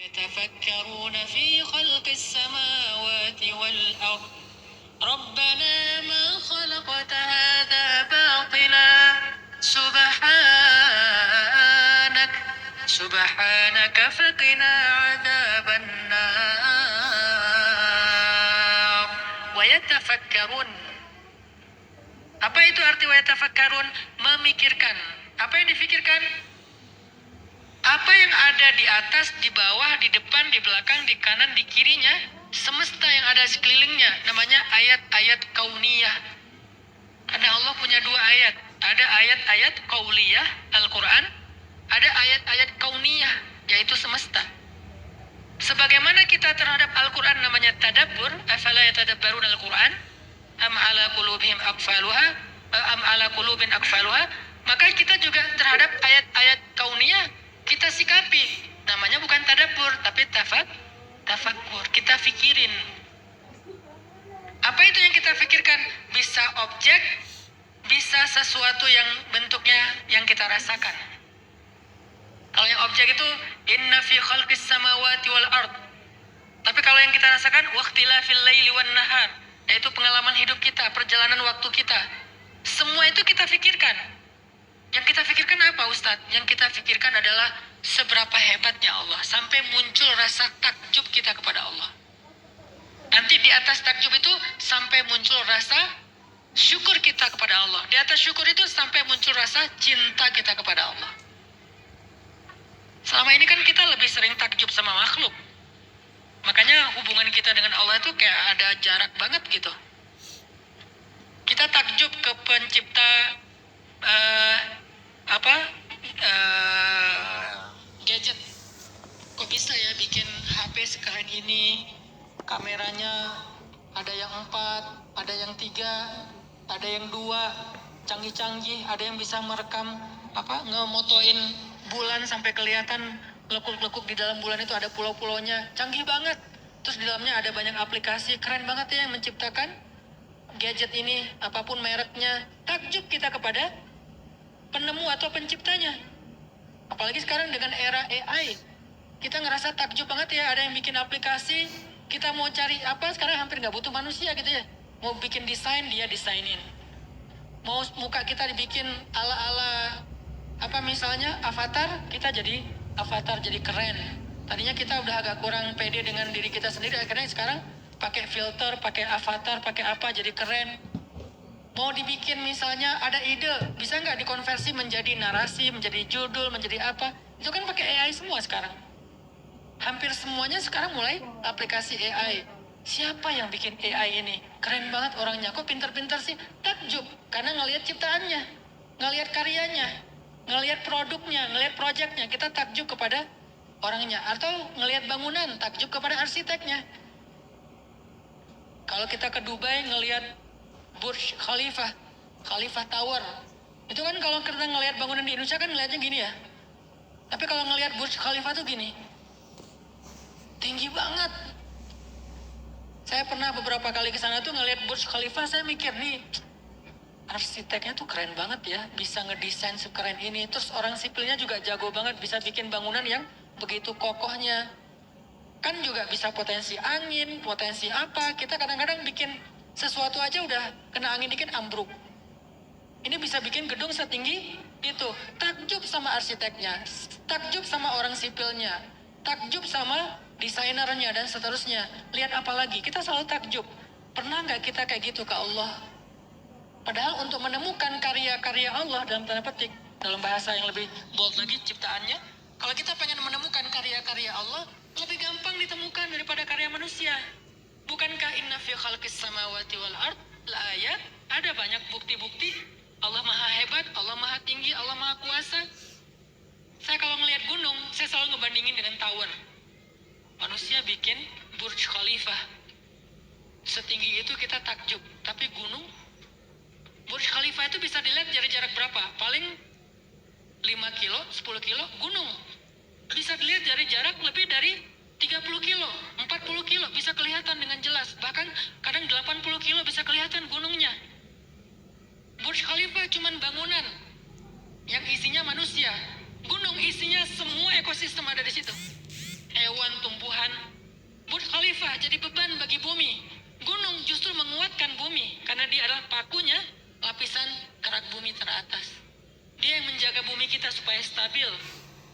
يتفكرون في خلق السماوات والأرض ربنا ما خلقت هذا باطلا سبحانك فقنا عذاب النار ويتفكرون. Apa itu arti wayatafakkarun? Memikirkan. Apa yang difikirkan? Apa yang ada di atas, di bawah, di depan, di belakang, di kanan, di kirinya, semesta yang ada sekelilingnya, namanya ayat-ayat kauniyah. Karena Allah punya dua ayat. Ada ayat-ayat qauliyah Al-Quran, ada ayat-ayat kauniyah, yaitu semesta. Sebagaimana kita terhadap Al-Quran namanya tadabbur, afala yatadabbarun Al-Quran, am ala qulubihim aqfaluha, am ala qulubin aqfaluha, maka kita juga terhadap ayat-ayat kauniyah kita sikapi. Namanya bukan tadabbur, tapi tafakkur. Kita fikirin. Apa itu yang kita fikirkan? Bisa objek, bisa sesuatu yang bentuknya yang kita rasakan. Kalau yang objek itu inna fi khalqis samawati wal ard. Tapi kalau yang kita rasakan waqtilafil laili wan nahar, yaitu pengalaman hidup kita, perjalanan waktu kita. Semua itu kita fikirkan. Yang kita fikirkan apa, Ustadz? Yang kita fikirkan adalah seberapa hebatnya Allah, sampai muncul rasa takjub kita kepada Allah. Nanti di atas takjub itu sampai muncul rasa syukur kita kepada Allah. Di atas syukur itu sampai muncul rasa cinta kita kepada Allah. Selama ini kan kita lebih sering takjub sama makhluk. Makanya hubungan kita dengan Allah itu kayak ada jarak banget gitu. Kita takjub ke pencipta gadget. Kok bisa ya bikin HP sekeren ini? Kameranya ada yang 4, ada yang 3, ada yang 2, canggih-canggih, ada yang bisa merekam ngemotoin bulan sampai kelihatan lekuk-lekuk di dalam bulan itu ada pulau-pulaunya, canggih banget. Terus di dalamnya ada banyak aplikasi, keren banget ya yang menciptakan gadget ini, apapun mereknya. Takjub kita kepada penemu atau penciptanya. Apalagi sekarang dengan era AI, kita ngerasa takjub banget ya, ada yang bikin aplikasi, kita mau cari apa sekarang hampir nggak butuh manusia gitu ya. Mau bikin desain, dia desainin. Mau muka kita dibikin ala-ala misalnya avatar, kita jadi avatar, jadi keren. Tadinya kita udah agak kurang pede dengan diri kita sendiri, akhirnya sekarang pakai filter, pakai avatar, pakai apa, jadi keren. Mau dibikin misalnya ada ide, bisa nggak dikonversi menjadi narasi, menjadi judul, menjadi apa? Itu kan pakai AI semua sekarang. Hampir semuanya sekarang mulai aplikasi AI. Siapa yang bikin AI ini? Keren banget orangnya, kok pinter-pinter sih? Takjub, karena ngelihat ciptaannya, ngelihat karyanya, ngelihat produknya, ngelihat proyeknya, kita takjub kepada orangnya. Atau ngelihat bangunan, takjub kepada arsiteknya. Kalau kita ke Dubai ngelihat Burj Khalifa Tower, itu kan kalau kita ngelihat bangunan di Indonesia kan ngelihatnya gini ya. Tapi kalau ngelihat Burj Khalifa tuh gini, tinggi banget. Saya pernah beberapa kali ke sana tuh ngelihat Burj Khalifa, saya mikir nih, arsiteknya tuh keren banget ya, bisa ngedesain sekeren ini. Terus orang sipilnya juga jago banget, bisa bikin bangunan yang begitu kokohnya. Kan juga bisa potensi angin, potensi apa. Kita kadang-kadang bikin sesuatu aja udah kena angin dikit ambruk. Ini bisa bikin gedung setinggi itu. Takjub sama arsiteknya, takjub sama orang sipilnya, takjub sama desainernya dan seterusnya. Lihat apa lagi? Kita selalu takjub. Pernah nggak kita kayak gitu ke Allah? Padahal untuk menemukan karya-karya Allah dalam tanda petik, dalam bahasa yang lebih bold lagi ciptaannya, kalau kita pengen menemukan karya-karya Allah, lebih gampang ditemukan daripada karya manusia. Bukankah inna fi khalqis samawati wal ard la ayat? Ada banyak bukti-bukti Allah maha hebat, Allah maha tinggi, Allah maha kuasa. Saya kalau ngelihat gunung, saya selalu ngebandingin dengan tower. Manusia bikin Burj Khalifa, setinggi itu kita takjub. Tapi gunung, Burj Khalifa itu bisa dilihat dari jarak berapa? Paling 5 kilo, 10 kilo, gunung. Bisa dilihat dari jarak lebih dari 30 kilo, 40 kilo, bisa kelihatan dengan jelas. Bahkan kadang 80 kilo bisa kelihatan gunungnya. Burj Khalifa cuman bangunan yang isinya manusia. Gunung isinya semua ekosistem ada di situ. Hewan tumbuhan-tumbuhan. Burj Khalifah jadi beban bagi bumi. Gunung justru menguatkan bumi karena dia adalah pakunya, lapisan kerak bumi teratas. Dia yang menjaga bumi kita supaya stabil.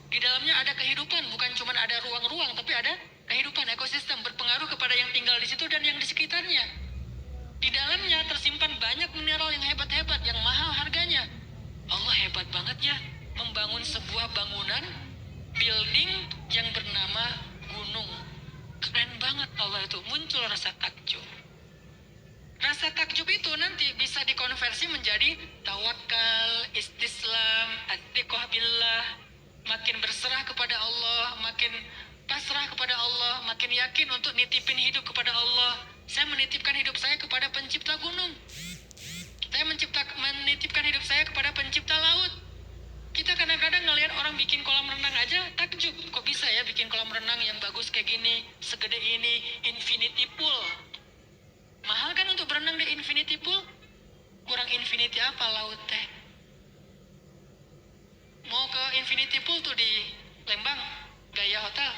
Di dalamnya ada kehidupan, bukan cuma ada ruang-ruang, tapi ada kehidupan ekosistem berpengaruh kepada yang tinggal di situ dan yang di sekitarnya. Di dalamnya tersimpan banyak mineral yang hebat-hebat, yang mahal harganya. Allah hebat banget ya, membangun sebuah bangunan, building yang bernama gunung. Keren banget Allah itu, muncul rasa takjub. Rasa takjub itu nanti bisa dikonversi menjadi tawakal, istislam, at-tiqah billah, makin berserah kepada Allah, makin pasrah kepada Allah, makin yakin untuk nitipin hidup kepada Allah. Saya menitipkan hidup saya kepada pencipta gunung. Saya menitipkan hidup saya kepada pencipta laut. Kita kadang-kadang ngelihat orang bikin kolam renang aja takjub. Kok bisa ya bikin kolam renang yang bagus kayak gini, segede ini, infinity pool. Mahal kan untuk berenang di infinity pool? Kurang infinity apa laut teh? Mau ke infinity pool tuh di Lembang, Gaya Hotel.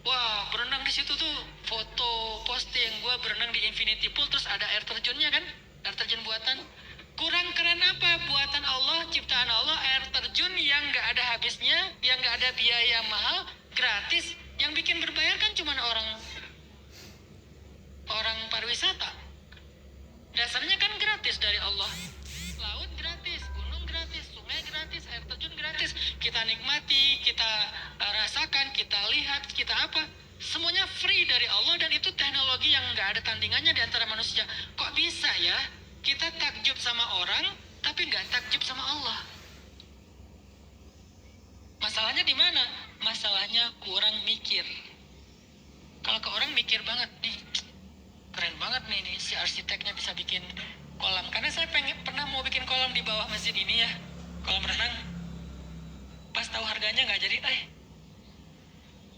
Wah, berenang di situ tuh foto posting gue berenang di infinity pool, terus ada air terjunnya kan, air terjun buatan. Kurang keren apa buatan Allah, ciptaan Allah, air terjun yang nggak ada habisnya, yang nggak ada biaya mahal, gratis. Yang bikin berbayar kan cuma orang pariwisata. Dasarnya kan gratis dari Allah. Laut gratis, gunung gratis, sungai gratis, air terjun gratis. Kita nikmati, kita rasakan, kita lihat, kita apa. Semuanya free dari Allah dan itu teknologi yang nggak ada tandingannya di antara manusia. Kok bisa ya kita takjub sama orang tapi nggak takjub sama Allah? Masalahnya di mana? Masalahnya kurang mikir. Kalau ke orang mikir banget nih, keren banget nih si arsiteknya bisa bikin kolam. Karena saya pernah mau bikin kolam di bawah masjid ini ya, kolam renang. Pas tahu harganya nggak jadi,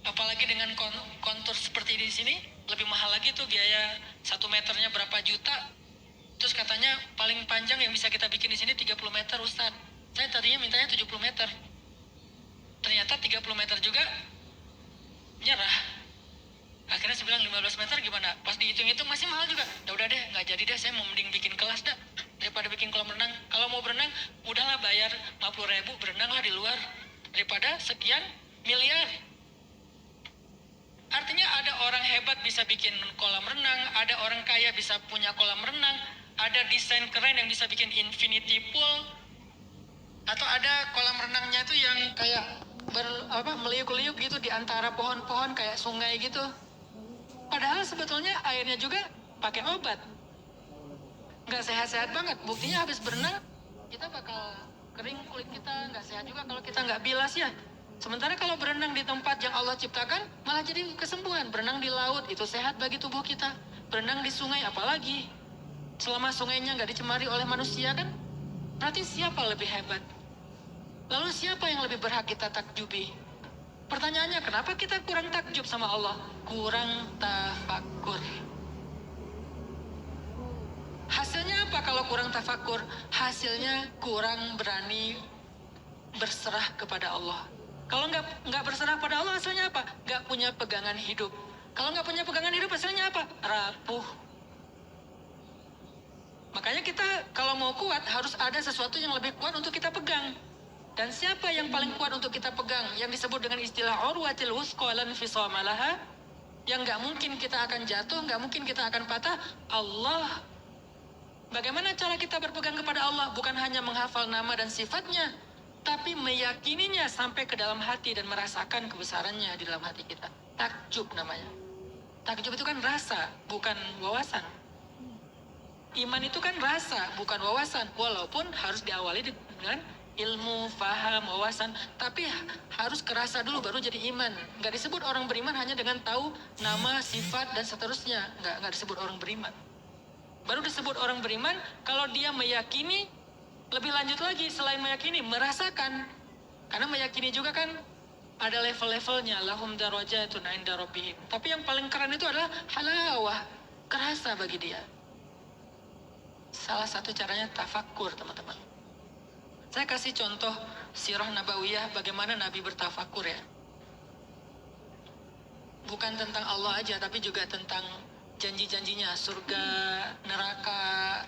apalagi dengan kontur seperti di sini, lebih mahal lagi tuh biaya 1 meternya berapa juta. Terus katanya paling panjang yang bisa kita bikin di sini 30 meter Ustadz. Saya tadinya mintanya 70 meter. Ternyata 30 meter juga nyerah. Akhirnya saya bilang 15 meter gimana? Pas dihitung-hitung masih mahal juga. Ya udah deh, nggak jadi deh, saya mau mending bikin kelas dah daripada bikin kolam renang. Kalau mau berenang, udahlah bayar 50.000, berenanglah di luar daripada sekian miliar. Artinya ada orang hebat bisa bikin kolam renang, ada orang kaya bisa punya kolam renang, ada desain keren yang bisa bikin infinity pool, atau ada kolam renangnya tuh yang kayak meliuk-liuk gitu di antara pohon-pohon kayak sungai gitu. Padahal sebetulnya airnya juga pakai obat. Nggak sehat-sehat banget. Buktinya habis berenang, kita bakal kering kulit kita, nggak sehat juga kalau kita nggak bilas ya. Sementara kalau berenang di tempat yang Allah ciptakan, malah jadi kesembuhan. Berenang di laut, itu sehat bagi tubuh kita. Berenang di sungai, apalagi. Selama sungainya nggak dicemari oleh manusia kan, berarti siapa lebih hebat? Lalu siapa yang lebih berhak kita takjubi? Pertanyaannya, kenapa kita kurang takjub sama Allah? Kurang tafakur. Hasilnya apa kalau kurang tafakur? Hasilnya kurang berani berserah kepada Allah. Kalau nggak berserah pada Allah, hasilnya apa? Nggak punya pegangan hidup. Kalau nggak punya pegangan hidup, hasilnya apa? Rapuh. Makanya kita kalau mau kuat, harus ada sesuatu yang lebih kuat untuk kita pegang. Dan siapa yang paling kuat untuk kita pegang? Yang disebut dengan istilah urwatil wusqa lan fisama laha. Yang nggak mungkin kita akan jatuh, nggak mungkin kita akan patah. Allah. Bagaimana cara kita berpegang kepada Allah? Bukan hanya menghafal nama dan sifatnya, tapi meyakininya sampai ke dalam hati dan merasakan kebesarannya di dalam hati kita. Takjub namanya. Takjub itu kan rasa, bukan wawasan. Iman itu kan rasa, bukan wawasan. Walaupun harus diawali dengan ilmu, faham, wawasan, tapi harus kerasa dulu baru jadi iman. Nggak disebut orang beriman hanya dengan tahu nama, sifat, dan seterusnya. Nggak disebut orang beriman. Baru disebut orang beriman kalau dia meyakini, lebih lanjut lagi selain meyakini, merasakan. Karena meyakini juga kan ada level-levelnya, lahum darajatun 'inda rabbihim. Tapi yang paling keren itu adalah halawah, kerasa bagi dia. Salah satu caranya tafakur, teman-teman. Saya kasih contoh sirah nabawiyah bagaimana Nabi bertafakur ya. bukan tentang Allah aja, tapi juga tentang janji-janjinya, surga, neraka,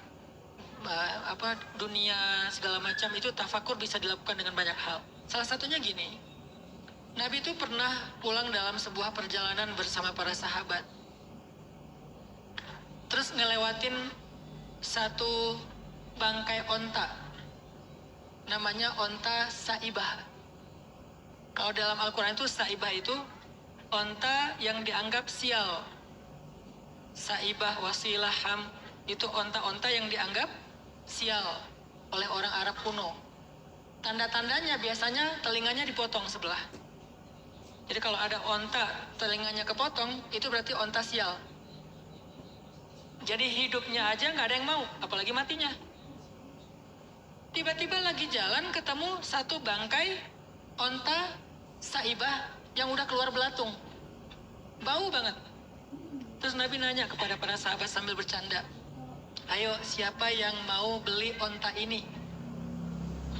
dunia, segala macam. Itu tafakur bisa dilakukan dengan banyak hal. Salah satunya gini, Nabi itu pernah pulang dalam sebuah perjalanan bersama para sahabat. Terus ngelewatin satu bangkai onta, namanya onta Saibah. Kalau dalam Al-Quran itu Saibah itu onta yang dianggap sial. Saibah, Wasilah, Ham, itu onta-onta yang dianggap sial oleh orang Arab kuno. Tanda-tandanya biasanya telinganya dipotong sebelah. Jadi kalau ada onta telinganya kepotong, itu berarti onta sial. Jadi hidupnya aja nggak ada yang mau, apalagi matinya. Tiba-tiba lagi jalan ketemu satu bangkai onta Saibah yang udah keluar belatung. Bau banget. Terus Nabi nanya kepada para sahabat sambil bercanda, ayo siapa yang mau beli onta ini?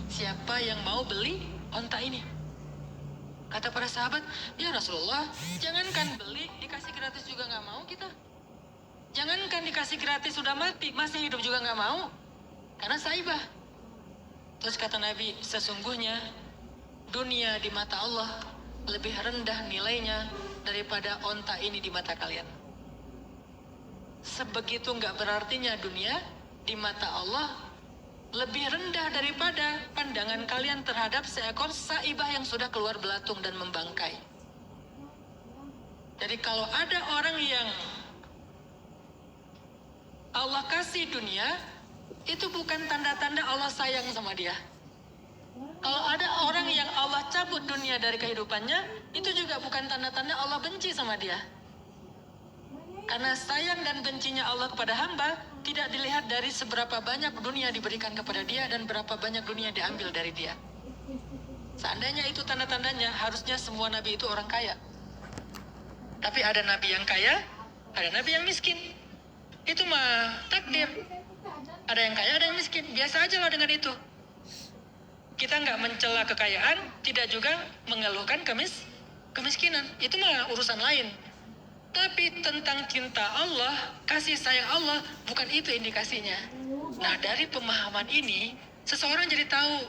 Siapa yang mau beli onta ini? Kata para sahabat, ya Rasulullah, jangankan beli, dikasih gratis juga nggak mau kita. Jangankan dikasih gratis sudah mati, masih hidup juga nggak mau. Karena Saibah. Terus kata Nabi, sesungguhnya dunia di mata Allah lebih rendah nilainya daripada onta ini di mata kalian. Sebegitu nggak berartinya dunia di mata Allah lebih rendah daripada pandangan kalian terhadap seekor Saibah yang sudah keluar belatung dan membangkai. Jadi kalau ada orang yang Allah kasih dunia, itu bukan tanda-tanda Allah sayang sama dia. Kalau ada orang yang Allah cabut dunia dari kehidupannya, itu juga bukan tanda-tanda Allah benci sama dia. Karena sayang dan bencinya Allah kepada hamba tidak dilihat dari seberapa banyak dunia diberikan kepada dia dan berapa banyak dunia diambil dari dia. Seandainya itu tanda-tandanya, harusnya semua nabi itu orang kaya. Tapi ada nabi yang kaya, ada nabi yang miskin. Itu mah takdir. Ada yang kaya, ada yang miskin. Biasa aja lah dengan itu. Kita nggak mencela kekayaan, tidak juga mengeluhkan kemiskinan. Itu mah urusan lain. Tapi tentang cinta Allah, kasih sayang Allah, bukan itu indikasinya. Nah, dari pemahaman ini, seseorang jadi tahu.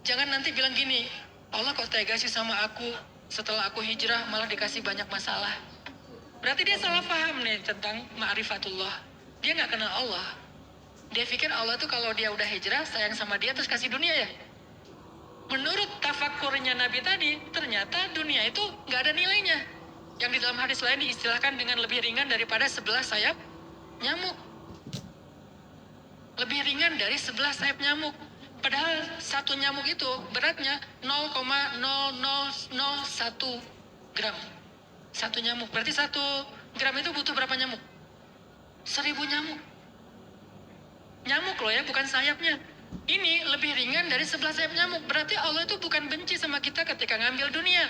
Jangan nanti bilang gini, Allah kok tega sih sama aku, setelah aku hijrah malah dikasih banyak masalah. Berarti dia salah paham nih tentang ma'rifatullah. Dia nggak kenal Allah. Dia pikir Allah tuh kalau dia udah hijrah, sayang sama dia terus kasih dunia ya. Menurut tafakurnya Nabi tadi, ternyata dunia itu nggak ada nilainya. Yang di dalam hadis lain diistilahkan dengan lebih ringan daripada 11 sayap nyamuk. Lebih ringan dari 11 sayap nyamuk. Padahal satu nyamuk itu beratnya 0,0001 gram. Satu nyamuk. Berarti 1 gram itu butuh berapa nyamuk? 1000 nyamuk. Nyamuk loh ya, bukan sayapnya. Ini lebih ringan dari 11 sayap nyamuk. Berarti Allah itu bukan benci sama kita ketika ngambil dunia.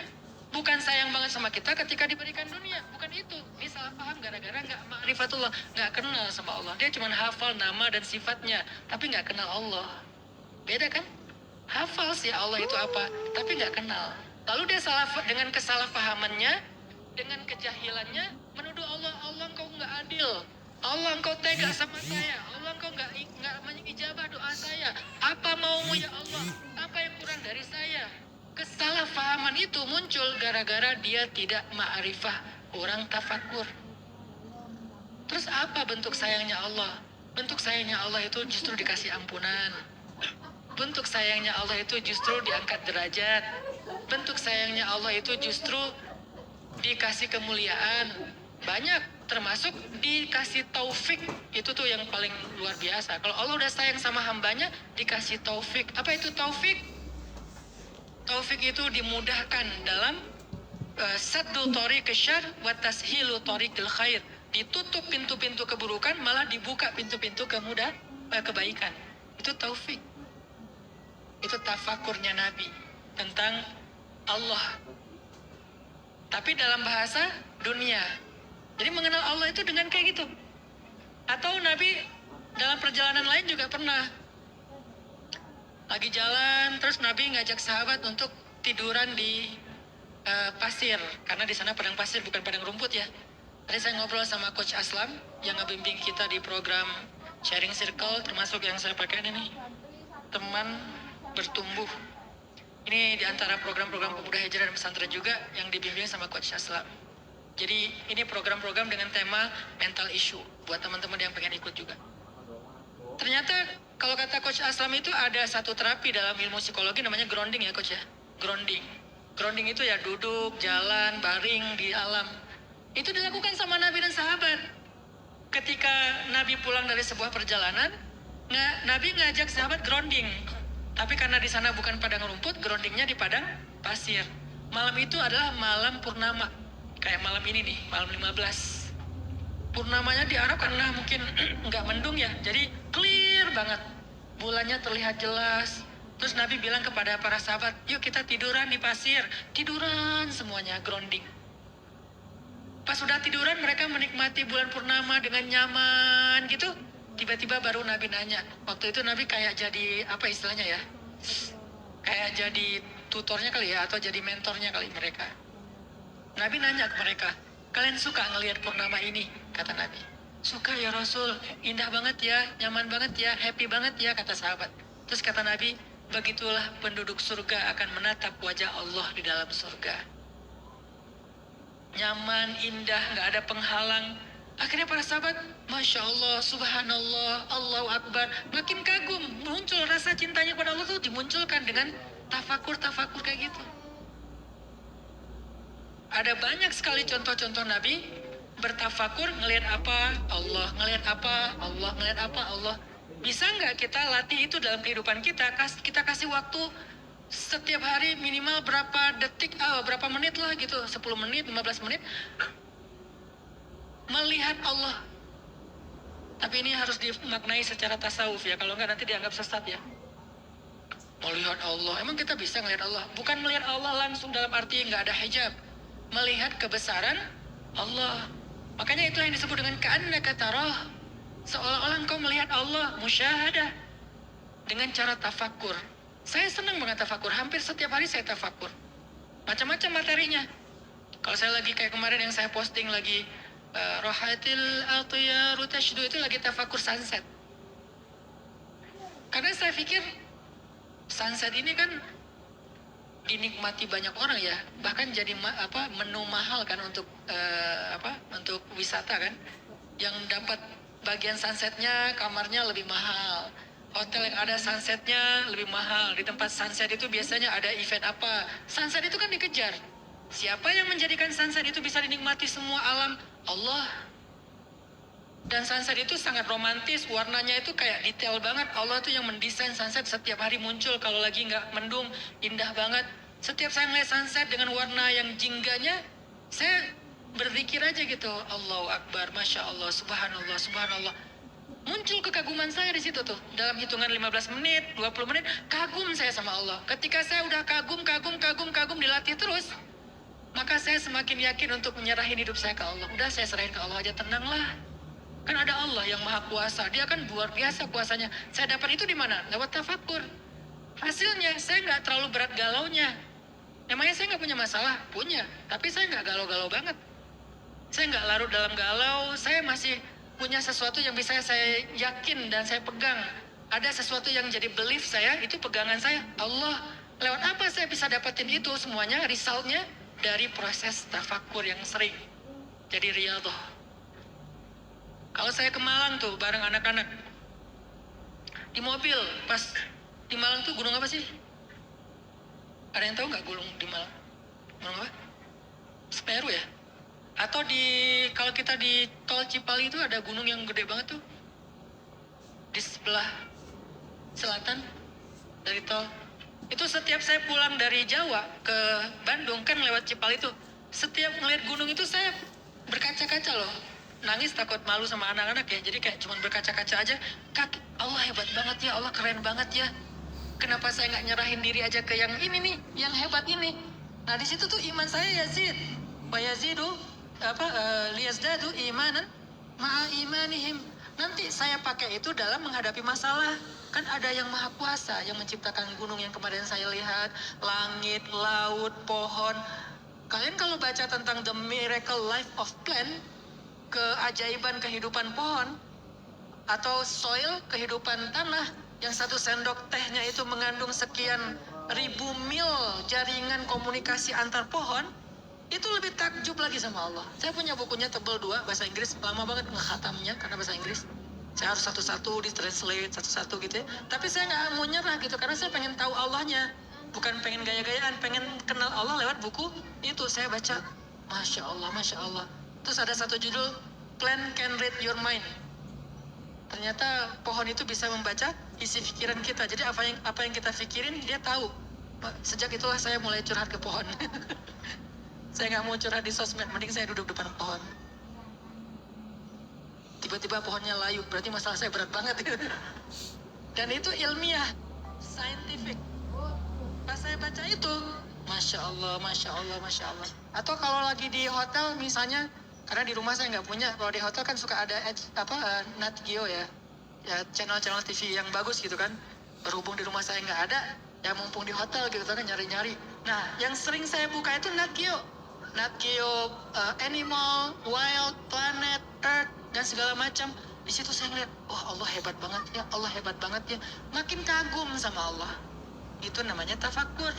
Bukan sayang banget sama kita ketika diberikan dunia. Bukan itu. Ini salah paham gara-gara nggak ma'rifatullah. Nggak kenal sama Allah. Dia cuma hafal nama dan sifatnya. Tapi nggak kenal Allah. Beda kan? Hafal sih Allah itu apa. Tapi nggak kenal. Lalu dia salah dengan kesalahpahamannya, dengan kejahilannya, menuduh Allah. Allah engkau nggak adil. Allah engkau tega sama saya. Allah engkau nggak mengijabah doa saya. Apa maumu ya Allah? Apa yang kurang dari saya? Kesalahpahaman itu muncul gara-gara dia tidak ma'rifah, orang tafakur. Terus apa bentuk sayangnya Allah? Bentuk sayangnya Allah itu justru dikasih ampunan. Bentuk sayangnya Allah itu justru diangkat derajat. Bentuk sayangnya Allah itu justru dikasih kemuliaan. Banyak. Termasuk dikasih taufik. Itu tuh yang paling luar biasa. Kalau Allah udah sayang sama hambanya, dikasih taufik. Apa itu taufik? Taufik itu dimudahkan dalam saddul thoriqil syarr wa tashilu thoriqil khair. Ditutup pintu-pintu keburukan, malah dibuka pintu-pintu kebaikan. Itu taufik. Itu tafakurnya Nabi tentang Allah. Tapi dalam bahasa dunia. Jadi mengenal Allah itu dengan kayak gitu. Atau Nabi dalam perjalanan lain juga pernah. Lagi jalan, terus Nabi ngajak sahabat untuk tiduran di pasir, karena di sana padang pasir bukan padang rumput ya. Tadi saya ngobrol sama Coach Aslam yang ngebimbing kita di program Sharing Circle, termasuk yang saya pakai ini, teman bertumbuh. Ini di antara program-program pemuda hijrah dan pesantren juga yang dibimbing sama Coach Aslam. Jadi ini program-program dengan tema mental issue buat teman-teman yang pengen ikut juga. Ternyata kalau kata Coach Aslam itu ada satu terapi dalam ilmu psikologi namanya grounding ya Coach ya. Grounding. Grounding itu ya duduk, jalan, baring di alam. Itu dilakukan sama Nabi dan sahabat. Ketika Nabi pulang dari sebuah perjalanan, Nabi ngajak sahabat grounding. Tapi karena di sana bukan padang rumput, groundingnya di padang pasir. Malam itu adalah malam purnama. Kayak malam ini nih, malam 15. Purnamanya di Arab karena mungkin nggak mendung ya, jadi clear banget. Bulannya terlihat jelas. Terus Nabi bilang kepada para sahabat, yuk kita tiduran di pasir. Tiduran semuanya, grounding. Pas sudah tiduran mereka menikmati bulan purnama dengan nyaman gitu. Tiba-tiba baru Nabi nanya. Waktu itu Nabi kayak jadi apa istilahnya ya? Kayak jadi tutornya kali ya, atau jadi mentornya kali mereka. Nabi nanya ke mereka, kalian suka ngelihat purnama ini? Kata Nabi. Suka ya Rasul, indah banget ya, nyaman banget ya, happy banget ya, kata sahabat. Terus kata Nabi, begitulah penduduk surga akan menatap wajah Allah di dalam surga. Nyaman, indah, gak ada penghalang. Akhirnya para sahabat, Masya Allah, Subhanallah, Allahu Akbar. Makin kagum, muncul rasa cintanya kepada Allah tuh dimunculkan dengan tafakur kayak gitu. Ada banyak sekali contoh-contoh Nabi bertafakur, ngelihat apa, Allah, ngelihat apa, Allah, ngelihat apa, Allah. Bisa nggak kita latih itu dalam kehidupan kita? Kita kasih waktu setiap hari minimal berapa detik, berapa menit lah gitu, 10 menit, 15 menit. Melihat Allah. Tapi ini harus dimaknai secara tasawuf ya, kalau nggak nanti dianggap sesat ya. Melihat Allah, emang kita bisa ngelihat Allah? Bukan melihat Allah langsung dalam arti nggak ada hijab. Melihat kebesaran Allah. Makanya itu yang disebut dengan ka'annaka tarah. Seolah-olah engkau melihat Allah, musyahadah. Dengan cara tafakur. Saya senang banget tafakur, hampir setiap hari saya tafakur. Macam-macam materinya. Kalau saya lagi kayak kemarin yang saya posting lagi, Rohatil Atiyaru Tashdu, itu lagi tafakur sunset. Karena saya pikir sunset ini kan dinikmati banyak orang ya, bahkan jadi menu mahal kan untuk untuk wisata kan, yang dapat bagian sunsetnya kamarnya lebih mahal, hotel yang ada sunsetnya lebih mahal. Di tempat sunset itu biasanya ada event apa, sunset itu kan dikejar. Siapa yang menjadikan sunset itu bisa dinikmati semua alam? Allah. Dan sunset itu sangat romantis, warnanya itu kayak detail banget. Allah tuh yang mendesain sunset, setiap hari muncul kalau lagi nggak mendung, indah banget. Setiap saya melihat sunset dengan warna yang jingganya, saya berzikir aja gitu, Allahu Akbar, Masya Allah, Subhanallah, Subhanallah. Muncul kekaguman saya di situ tuh. Dalam hitungan 15 menit, 20 menit, kagum saya sama Allah. Ketika saya udah kagum, dilatih terus, maka saya semakin yakin untuk menyerahin hidup saya ke Allah. Udah, saya serahin ke Allah aja, tenanglah. Kan ada Allah yang maha kuasa, dia kan luar biasa kuasanya. Saya dapat itu di mana? Lewat tafakur. Hasilnya, saya nggak terlalu berat galaunya. Emangnya saya nggak punya masalah? Punya, tapi saya nggak galau-galau banget. Saya nggak larut dalam galau, saya masih punya sesuatu yang bisa saya yakin dan saya pegang. Ada sesuatu yang jadi belief saya, itu pegangan saya, Allah. Lewat apa saya bisa dapetin itu semuanya? Resultnya dari proses tafakur yang sering. Jadi riyadhah. Kalau saya ke Malang tuh bareng anak-anak, di mobil, pas di Malang tuh gunung apa sih? Ada yang tahu nggak gunung di Malang? Gunung apa? Semeru ya? Atau kalau kita di tol Cipali itu ada gunung yang gede banget tuh, di sebelah selatan dari tol. Itu setiap saya pulang dari Jawa ke Bandung kan lewat Cipali itu, setiap ngeliat gunung itu saya berkaca-kaca loh. Nangis takut malu sama anak-anak ya, jadi kayak cuma berkaca-kaca aja. Allah hebat banget ya, Allah keren banget ya. Kenapa saya nggak nyerahin diri aja ke yang ini nih, yang hebat ini? Nah di situ tuh iman saya yazid, wa yazidu liyazdadu imanan ma'a imanihim. Nanti saya pakai itu dalam menghadapi masalah. Kan ada yang maha kuasa yang menciptakan gunung yang kemarin saya lihat, langit, laut, pohon. Kalian kalau baca tentang The Miracle Life of Plant, keajaiban kehidupan pohon, atau soil, kehidupan tanah, yang 1 sendok tehnya itu mengandung sekian ribu mil jaringan komunikasi antar pohon, itu lebih takjub lagi sama Allah. Saya punya bukunya tebal 2, bahasa Inggris, lama banget ngekhatamnya karena bahasa Inggris. Saya harus satu-satu ditranslate, satu-satu gitu ya. Tapi saya nggak mau nyerah gitu, karena saya pengen tahu Allahnya. Bukan pengen gaya-gayaan, pengen kenal Allah lewat buku itu. Saya baca, Masya Allah, Masya Allah. Terus ada satu judul, Plant Can Read Your Mind. Ternyata pohon itu bisa membaca isi pikiran kita. Jadi apa yang kita pikirin, dia tahu. Sejak itulah saya mulai curhat ke pohon. Saya nggak mau curhat di sosmed, mending saya duduk depan pohon. Tiba-tiba pohonnya layu, berarti masalah saya berat banget. Dan itu ilmiah, scientific. Pas saya baca itu, Masya Allah, Masya Allah, Masya Allah. Atau kalau lagi di hotel misalnya, karena di rumah saya nggak punya, kalau di hotel kan suka ada Nat Geo ya channel-channel TV yang bagus gitu kan. Berhubung di rumah saya nggak ada, ya mumpung di hotel gitu kan nyari-nyari. Nah, yang sering saya buka itu Nat Geo, Animal, Wild, Planet, Earth, dan segala macam. Di situ saya ngeliat, oh Allah hebat banget ya, Allah hebat banget ya. Makin kagum sama Allah. Itu namanya tafakur.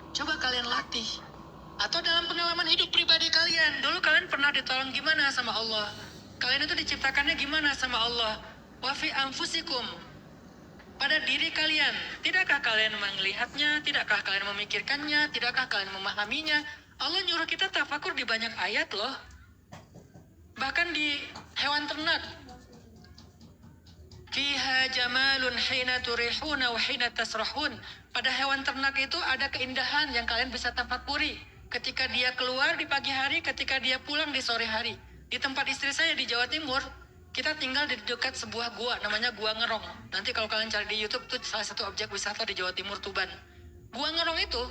Coba kalian latih. Atau dalam pengalaman hidup pribadi kalian, dulu kalian pernah ditolong gimana sama Allah? Kalian itu diciptakannya gimana sama Allah? Wa fi anfusikum, pada diri kalian. Tidakkah kalian melihatnya? Tidakkah kalian memikirkannya? Tidakkah kalian memahaminya? Allah nyuruh kita tafakur di banyak ayat loh. Bahkan di hewan ternak. Fiha jamalun hina turihuna wa hina tasrahun. Pada hewan ternak itu ada keindahan yang kalian bisa tafakuri. Ketika dia keluar di pagi hari, ketika dia pulang di sore hari. Di tempat istri saya di Jawa Timur, kita tinggal di dekat sebuah gua, namanya Gua Ngerong. Nanti kalau kalian cari di YouTube, itu salah satu objek wisata di Jawa Timur, Tuban. Gua Ngerong itu,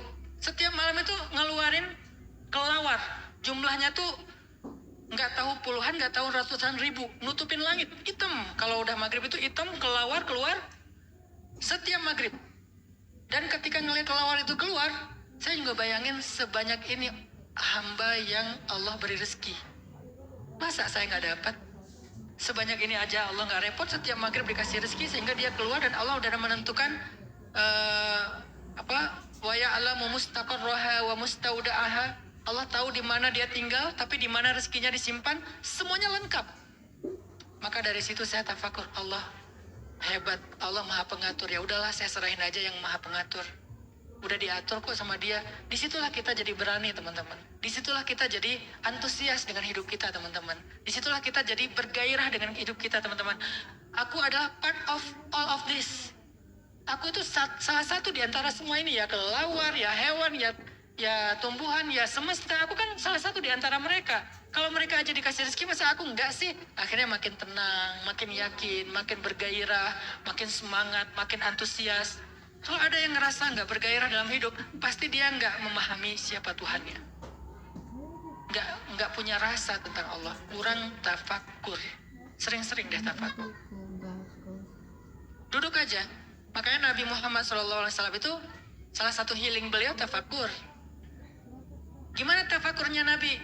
setiap malam itu ngeluarin kelawar. Jumlahnya tuh nggak tahu puluhan, nggak tahu ratusan ribu. Nutupin langit, hitam. Kalau udah maghrib itu hitam, kelawar keluar setiap maghrib. Dan ketika ngelihat kelawar itu keluar, saya juga bayangin sebanyak ini hamba yang Allah beri rezeki. Masa saya nggak dapat? Sebanyak ini aja Allah nggak repot, setiap maghrib dikasih rezeki sehingga dia keluar, dan Allah udah menentukan wa ya'lamu mustaqarraha wa mustaudaha. Allah tahu di mana dia tinggal, tapi di mana rezekinya disimpan, semuanya lengkap. Maka dari situ saya tafakur, Allah hebat, Allah maha pengatur. Ya udahlah, saya serahin aja yang maha pengatur. Udah diatur kok sama dia. Disitulah kita jadi berani, teman-teman. Disitulah kita jadi antusias dengan hidup kita, teman-teman. Disitulah kita jadi bergairah dengan hidup kita, teman-teman. Aku adalah part of all of this. Aku itu salah satu di antara semua ini, ya kelawar, ya hewan, ya tumbuhan, ya semesta. Aku kan salah satu di antara mereka. Kalau mereka aja dikasih rezeki, masa aku enggak sih? Akhirnya makin tenang, makin yakin, makin bergairah, makin semangat, makin antusias. Kalau ada yang ngerasa nggak bergairah dalam hidup, pasti dia nggak memahami siapa Tuhannya. Nggak punya rasa tentang Allah. Kurang tafakur. Sering-sering deh tafakur. Duduk aja. Makanya Nabi Muhammad SAW itu salah satu healing beliau tafakur. Gimana tafakurnya Nabi?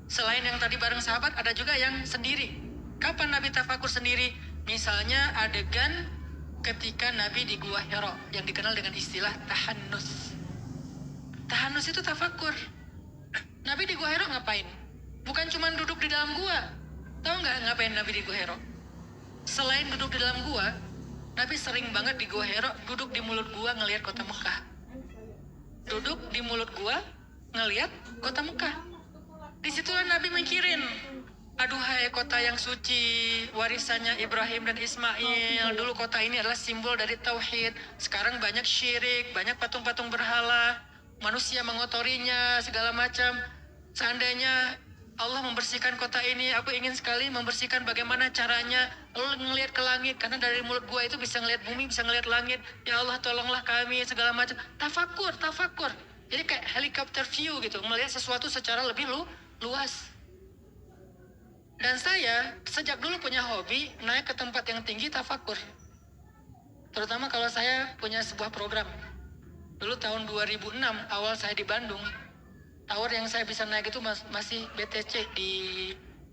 Selain yang tadi bareng sahabat, ada juga yang sendiri. Kapan Nabi tafakur sendiri? Misalnya adegan ketika Nabi di Gua Hiro, yang dikenal dengan istilah tahannus. Tahannus itu tafakur. Nabi di Gua Hiro ngapain? Bukan cuma duduk di dalam gua. Tahu nggak ngapain Nabi di Gua Hiro? Selain duduk di dalam gua, Nabi sering banget di Gua Hiro duduk di mulut gua ngelihat kota Mekah. Duduk di mulut gua ngelihat kota Mekah. Disitulah Nabi mikirin, aduhai kota yang suci, warisannya Ibrahim dan Ismail. Dulu kota ini adalah simbol dari tauhid. Sekarang banyak syirik, banyak patung-patung berhala, manusia mengotorinya, segala macam. Seandainya Allah membersihkan kota ini, aku ingin sekali membersihkan. Bagaimana caranya? Lalu ngelihat ke langit, karena dari mulut gua itu bisa ngelihat bumi, bisa ngelihat langit. Ya Allah, tolonglah kami, segala macam. Tafakur. Jadi kayak helikopter view gitu, melihat sesuatu secara lebih luas. Dan saya sejak dulu punya hobi naik ke tempat yang tinggi, tafakur. Terutama kalau saya punya sebuah program. Dulu tahun 2006 awal saya di Bandung. Tower yang saya bisa naik itu masih BTC di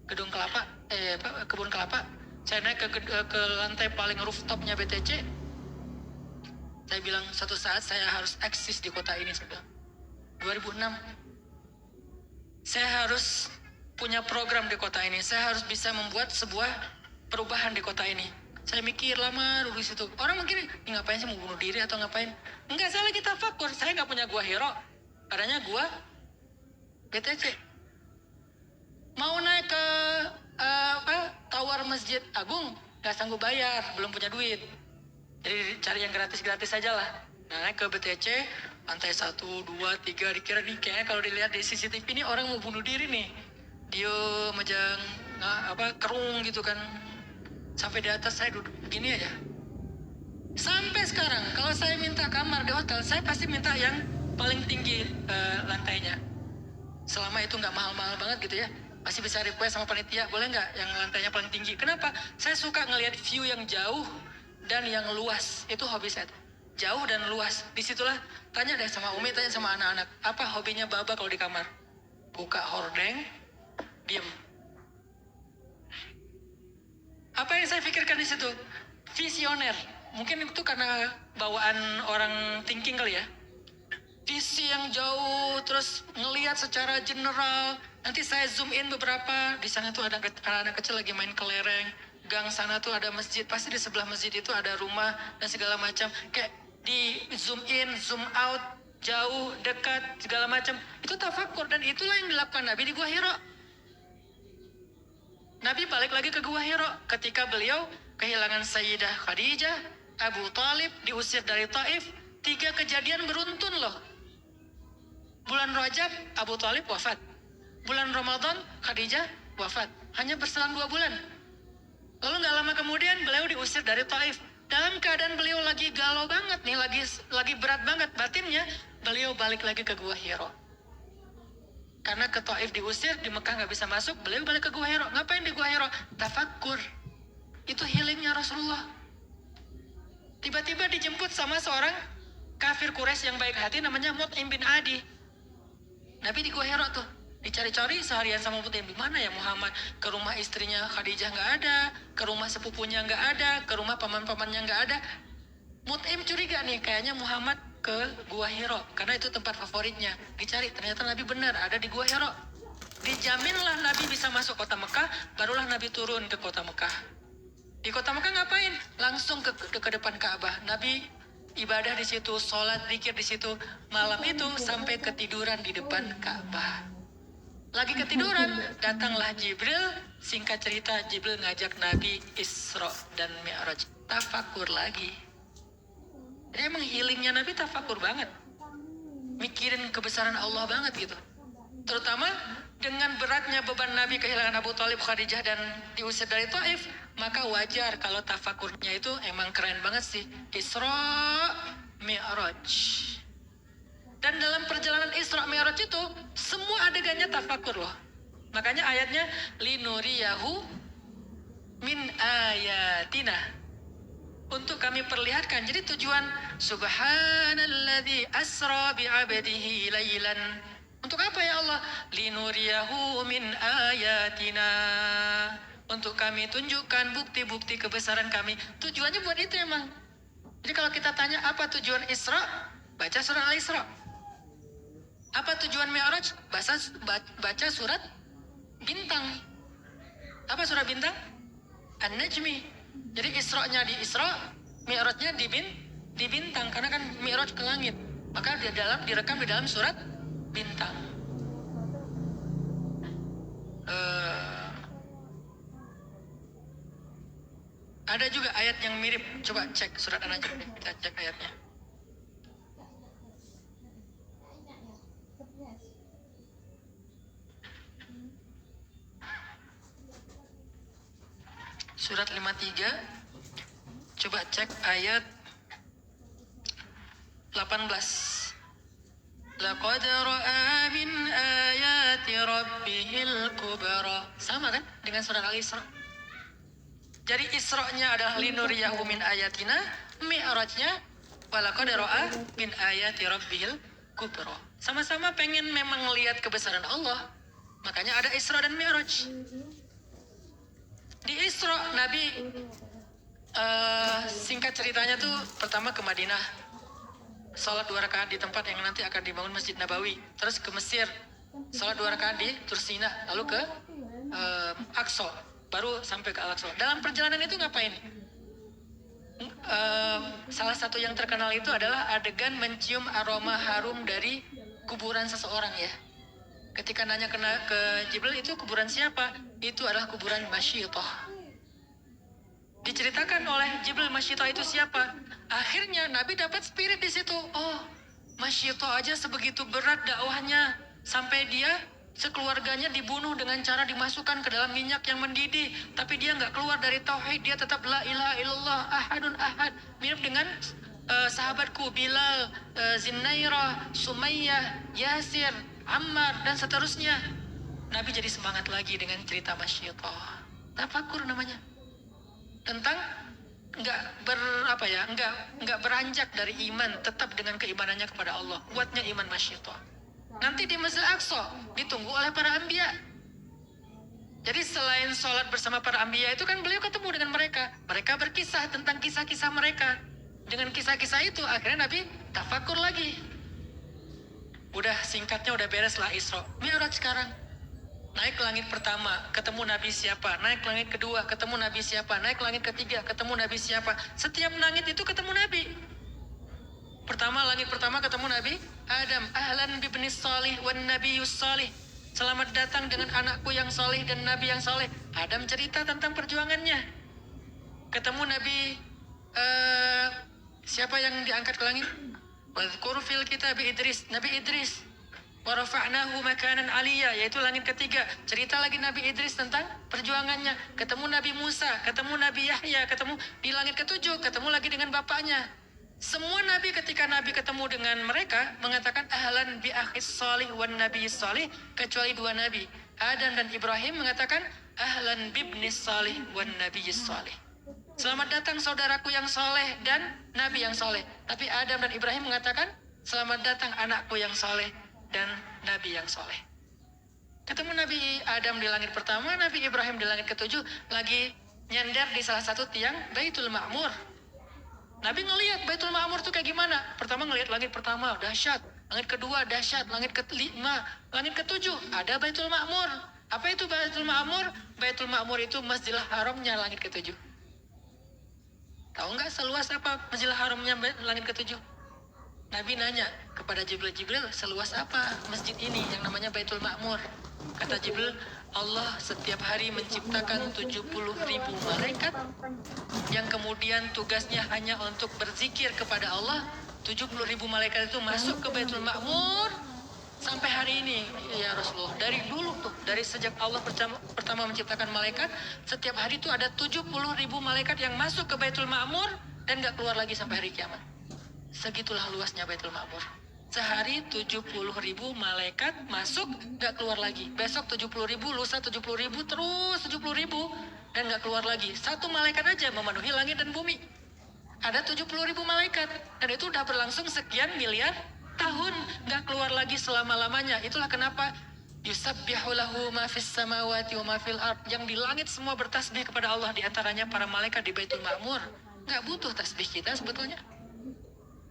Gedung Kelapa, Kebun Kelapa. Saya naik ke lantai paling rooftopnya BTC. Saya bilang suatu saat saya harus eksis di kota ini. Saya bilang 2006 saya harus punya program di kota ini. Saya harus bisa membuat sebuah perubahan di kota ini. Saya mikir lama dulu di situ. Orang mungkin ngapain sih, mau bunuh diri atau ngapain? Enggak, saya lagi tafakur. Saya nggak punya gua hero, adanya gua BTC. Mau naik ke tower Masjid Agung, nggak sanggup bayar, belum punya duit. Jadi cari yang gratis-gratis saja lah. Nah, naik ke BTC, lantai 1, 2, 3, dikira nih kayaknya kalau dilihat di CCTV ini orang mau bunuh diri nih. Dia majang kerung gitu kan. Sampai di atas saya duduk begini aja. Sampai sekarang kalau saya minta kamar di hotel, saya pasti minta yang paling tinggi lantainya. Selama itu nggak mahal-mahal banget gitu ya, masih bisa request sama panitia, boleh nggak yang lantainya paling tinggi. Kenapa? Saya suka ngelihat view yang jauh dan yang luas. Itu hobi saya, jauh dan luas. Disitulah, tanya deh sama Umi, tanya sama anak-anak, apa hobinya Baba kalau di kamar? Buka hordeng, diem. Apa yang saya pikirkan di situ? Visioner. Mungkin itu karena bawaan orang thinking kali ya. Visi yang jauh, terus ngelihat secara general. Nanti saya zoom in beberapa. Di sana tuh ada anak-anak kecil lagi main kelereng. Gang sana tuh ada masjid. Pasti di sebelah masjid itu ada rumah dan segala macam. Kayak di zoom in, zoom out, jauh, dekat, segala macam. Itu tafakur, dan itulah yang dilakukan Nabi di Gua Hira. Nabi balik lagi ke Gua Hira ketika beliau kehilangan Sayyidah Khadijah, Abu Talib diusir dari Taif. 3 kejadian beruntun loh. Bulan Rajab Abu Talib wafat. Bulan Ramadan Khadijah wafat. Hanya berselang 2 bulan. Lalu gak lama kemudian beliau diusir dari Taif. Dalam keadaan beliau lagi galau banget nih, lagi berat banget batinnya, beliau balik lagi ke Gua Hira. Karena ke Taif diusir, di Mekah gak bisa masuk, beliau balik ke Gua Hira. Ngapain di Gua Hira? Tafakkur. Itu healingnya Rasulullah. Tiba-tiba dijemput sama seorang kafir Quraisy yang baik hati, namanya Mut'im bin Adi. Nabi di Gua Hira tuh dicari-cari seharian sama Mut'im. Di mana ya Muhammad? Ke rumah istrinya Khadijah nggak ada, ke rumah sepupunya nggak ada, ke rumah paman-pamannya nggak ada. Mut'im curiga nih, kayaknya Muhammad ke Gua Hira karena itu tempat favoritnya. Dicari, ternyata Nabi benar ada di Gua Hira. Dijaminlah Nabi bisa masuk kota Mekah, barulah Nabi turun ke kota Mekah. Di kota Mekah ngapain? Langsung ke depan Ka'bah. Nabi ibadah di situ, sholat, zikir di situ. Malam itu sampai ketiduran di depan Ka'bah. Lagi ketiduran, datanglah Jibril. Singkat cerita, Jibril ngajak Nabi Isra dan Mi'raj. Tafakur lagi. Jadi emang healingnya Nabi tafakur banget. Mikirin kebesaran Allah banget gitu. Terutama dengan beratnya beban Nabi kehilangan Abu Talib, Khadijah, dan diusir dari Taif, maka wajar kalau tafakurnya itu emang keren banget sih. Isra Mi'raj. Dan dalam perjalanan Isra Mi'raj itu semua adegannya tafakur loh. Makanya ayatnya linuriyahu min ayatina, untuk kami perlihatkan. Jadi tujuan subhanalladzi asra bi'abdihi lailan. Untuk apa ya Allah? Linuriyahu min ayatina, untuk kami tunjukkan bukti-bukti kebesaran kami. Tujuannya buat itu emang. Jadi kalau kita tanya apa tujuan Isra, baca surat Al-Isra. Apa tujuan Mi'raj? Baca surat Bintang. Apa surat Bintang? An-Najmi. Jadi Isra-nya di Isra, Mi'rajnya di Bintang, karena kan Mi'raj ke langit. Maka direkam di dalam surat Bintang. Ada juga ayat yang mirip. Coba cek surat An-Najm, kita cek ayatnya. Surat 53. Coba cek ayat 18. Laqad ra'a min ayati rabbihil kubra. Sama kan dengan surat Al-Isra. Jadi Isra-nya adalah linuriyahu min ayatina, Mi'rajnya walaqad ra'a min ayati rabbihil kubra. Sama-sama pengen memang melihat kebesaran Allah. Makanya ada Isra dan Mi'raj. Di Isra, Nabi singkat ceritanya tuh pertama ke Madinah, sholat 2 rakaat di tempat yang nanti akan dibangun Masjid Nabawi. Terus ke Mesir, sholat 2 rakaat di Tursina, lalu ke Aqsa, baru sampai ke Al-Aqsa. Dalam perjalanan itu ngapain? Salah satu yang terkenal itu adalah adegan mencium aroma harum dari kuburan seseorang ya. Ketika nanya ke Jibril, itu kuburan siapa? Itu adalah kuburan Masyidah. Diceritakan oleh Jibril, Masyidah itu siapa? Akhirnya Nabi dapat spirit di situ. Oh, Masyidah aja sebegitu berat dakwahnya sampai dia sekeluarganya dibunuh dengan cara dimasukkan ke dalam minyak yang mendidih. Tapi dia nggak keluar dari tauhid, dia tetap la ilaha illallah ahadun ahad. Mirip dengan sahabatku Bilal, Zinnairah, Sumayyah, Yasir, Ammar dan seterusnya. Nabi jadi semangat lagi dengan cerita Masyidah. Tafakur namanya. Tentang nggak beranjak dari iman, tetap dengan keimanannya kepada Allah, kuatnya iman Masyidah. Nanti di Masjid Aqsa ditunggu oleh para anbiya. Jadi selain sholat bersama para anbiya itu kan beliau ketemu dengan mereka. Mereka berkisah tentang kisah-kisah mereka. Dengan kisah-kisah itu akhirnya Nabi tafakur lagi. Udah singkatnya udah beres lah Isra. Mi'raj sekarang. Naik ke langit pertama, ketemu Nabi siapa? Naik ke langit kedua, ketemu Nabi siapa? Naik ke langit ketiga, ketemu Nabi siapa? Setiap langit itu ketemu Nabi. Langit pertama ketemu Nabi Adam. Ahlan bibnis salih wan nabiyus salih. Selamat datang dengan anakku yang saleh dan Nabi yang saleh. Adam cerita tentang perjuangannya. Ketemu Nabi siapa yang diangkat ke langit? Wadhkur fil kitab Idris, Nabi Idris. Wa rafa'nahu makanan aliyya, yaitu langit ketiga. Cerita lagi Nabi Idris tentang perjuangannya. Ketemu Nabi Musa, ketemu Nabi Yahya, ketemu di langit ketujuh, ketemu lagi dengan bapaknya. Semua nabi ketika Nabi ketemu dengan mereka mengatakan ahlan bi akhis salih wan nabiyis salih, kecuali 2 nabi. Adam dan Ibrahim mengatakan ahlan bibnis salih wan nabiyis salih. Selamat datang saudaraku yang soleh dan nabi yang soleh. Tapi Adam dan Ibrahim mengatakan selamat datang anakku yang soleh dan Nabi yang soleh. Ketemu Nabi Adam di langit pertama, Nabi Ibrahim di langit ketujuh, lagi nyender di salah satu tiang Baitul Ma'mur. Nabi ngelihat Baitul Ma'mur tuh kayak gimana. Pertama ngelihat langit pertama, dahsyat. Langit kedua, dahsyat. Langit kelima, langit ketujuh, ada Baitul Ma'mur. Apa itu Baitul Ma'mur? Baitul Ma'mur itu Masjidil Haramnya langit ketujuh. Tahu nggak seluas apa Masjidil Haramnya langit ketujuh? Nabi nanya kepada Jibril, seluas apa masjid ini yang namanya Baitul Ma'mur? Kata Jibril, Allah setiap hari menciptakan 70.000 malaikat yang kemudian tugasnya hanya untuk berzikir kepada Allah. 70.000 malaikat itu masuk ke Baitul Ma'mur sampai hari ini ya Rasulullah. Dari dulu tuh, dari sejak Allah pertama menciptakan malaikat, setiap hari itu ada 70.000 malaikat yang masuk ke Baitul Ma'mur dan gak keluar lagi sampai hari kiamat. Segitulah luasnya Baitul Ma'mur. Sehari 70.000 malaikat masuk, gak keluar lagi. Besok 70.000, lusa 70.000, terus 70.000 dan gak keluar lagi. Satu malaikat aja memenuhi langit dan bumi. Ada 70.000 malaikat dan itu udah berlangsung sekian miliar tahun, gak keluar lagi selama-lamanya. Itulah kenapa yusabbihu lahu ma fis samawati wa ma fil ard. Yang di langit semua bertasbih kepada Allah, di antaranya para malaikat di Baitul Ma'mur. Gak butuh tasbih kita sebetulnya.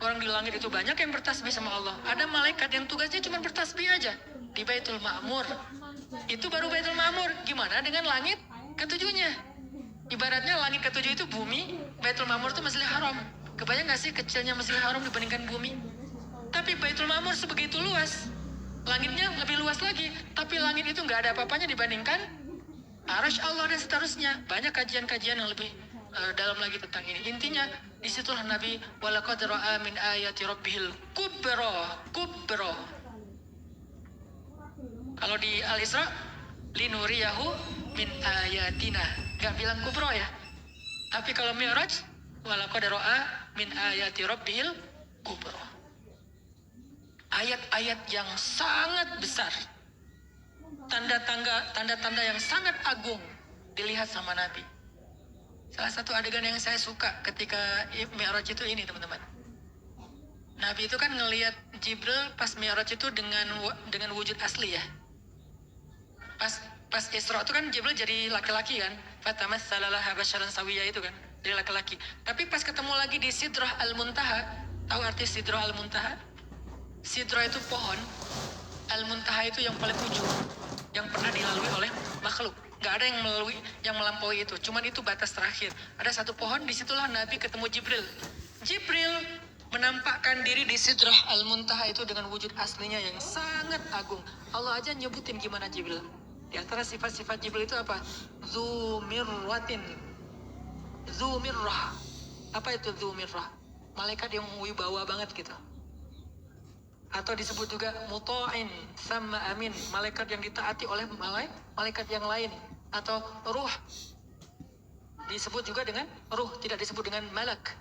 Orang di langit itu banyak yang bertasbih sama Allah. Ada malaikat yang tugasnya cuma bertasbih aja di Baitul Ma'mur. Itu baru Baitul Ma'mur. Gimana dengan langit ketujuhnya? Ibaratnya langit ketujuh itu bumi, Baitul Ma'mur itu Masjidil Haram. Kebayang gak sih kecilnya Masjidil Haram dibandingkan bumi? Tapi Baitul Ma'mur sebegitu luas. Langitnya lebih luas lagi. Tapi langit itu gak ada apa-apanya dibandingkan Arasy Allah dan seterusnya. Banyak kajian-kajian yang lebih dalam lagi tentang ini. Intinya disitulah Nabi walaqad ra'a min ayati rabbihil kubra. Kalau di Al-Isra linuriyahu min ayatina, gak bilang kubra ya. Tapi kalau Mi'raj walaqad ra'a min ayati rabbihil kubra. Ayat-ayat yang sangat besar, tanda-tanda yang sangat agung dilihat sama Nabi. Salah satu adegan yang saya suka ketika Mi'raj itu ini teman-teman. Nabi itu kan ngelihat Jibril pas Mi'raj itu dengan wujud asli ya. Pas Isra itu kan Jibril jadi laki-laki kan. Fatamassala laha basyaran sawiyya itu kan. Jadi laki-laki. Tapi pas ketemu lagi di Sidrah Al-Muntaha, tahu arti Sidrah Al-Muntaha? Sidrah itu pohon, Al-Muntaha itu yang paling ujung, yang pernah dilalui oleh makhluk. Gak ada yang melampaui itu. Cuman itu batas terakhir. Ada satu pohon, disitulah Nabi ketemu Jibril. Jibril menampakkan diri di Sidrah Al-Muntaha itu dengan wujud aslinya yang sangat agung. Allah aja nyebutin gimana Jibril. Di antara sifat-sifat Jibril itu apa? Zumirwatin. Zumirrah. Apa itu Zumirrah? Malaikat yang wibawa banget gitu. Atau disebut juga muta'in sama amin, malaikat yang ditaati oleh malaikat yang lain. Atau ruh, disebut juga dengan ruh, tidak disebut dengan malak.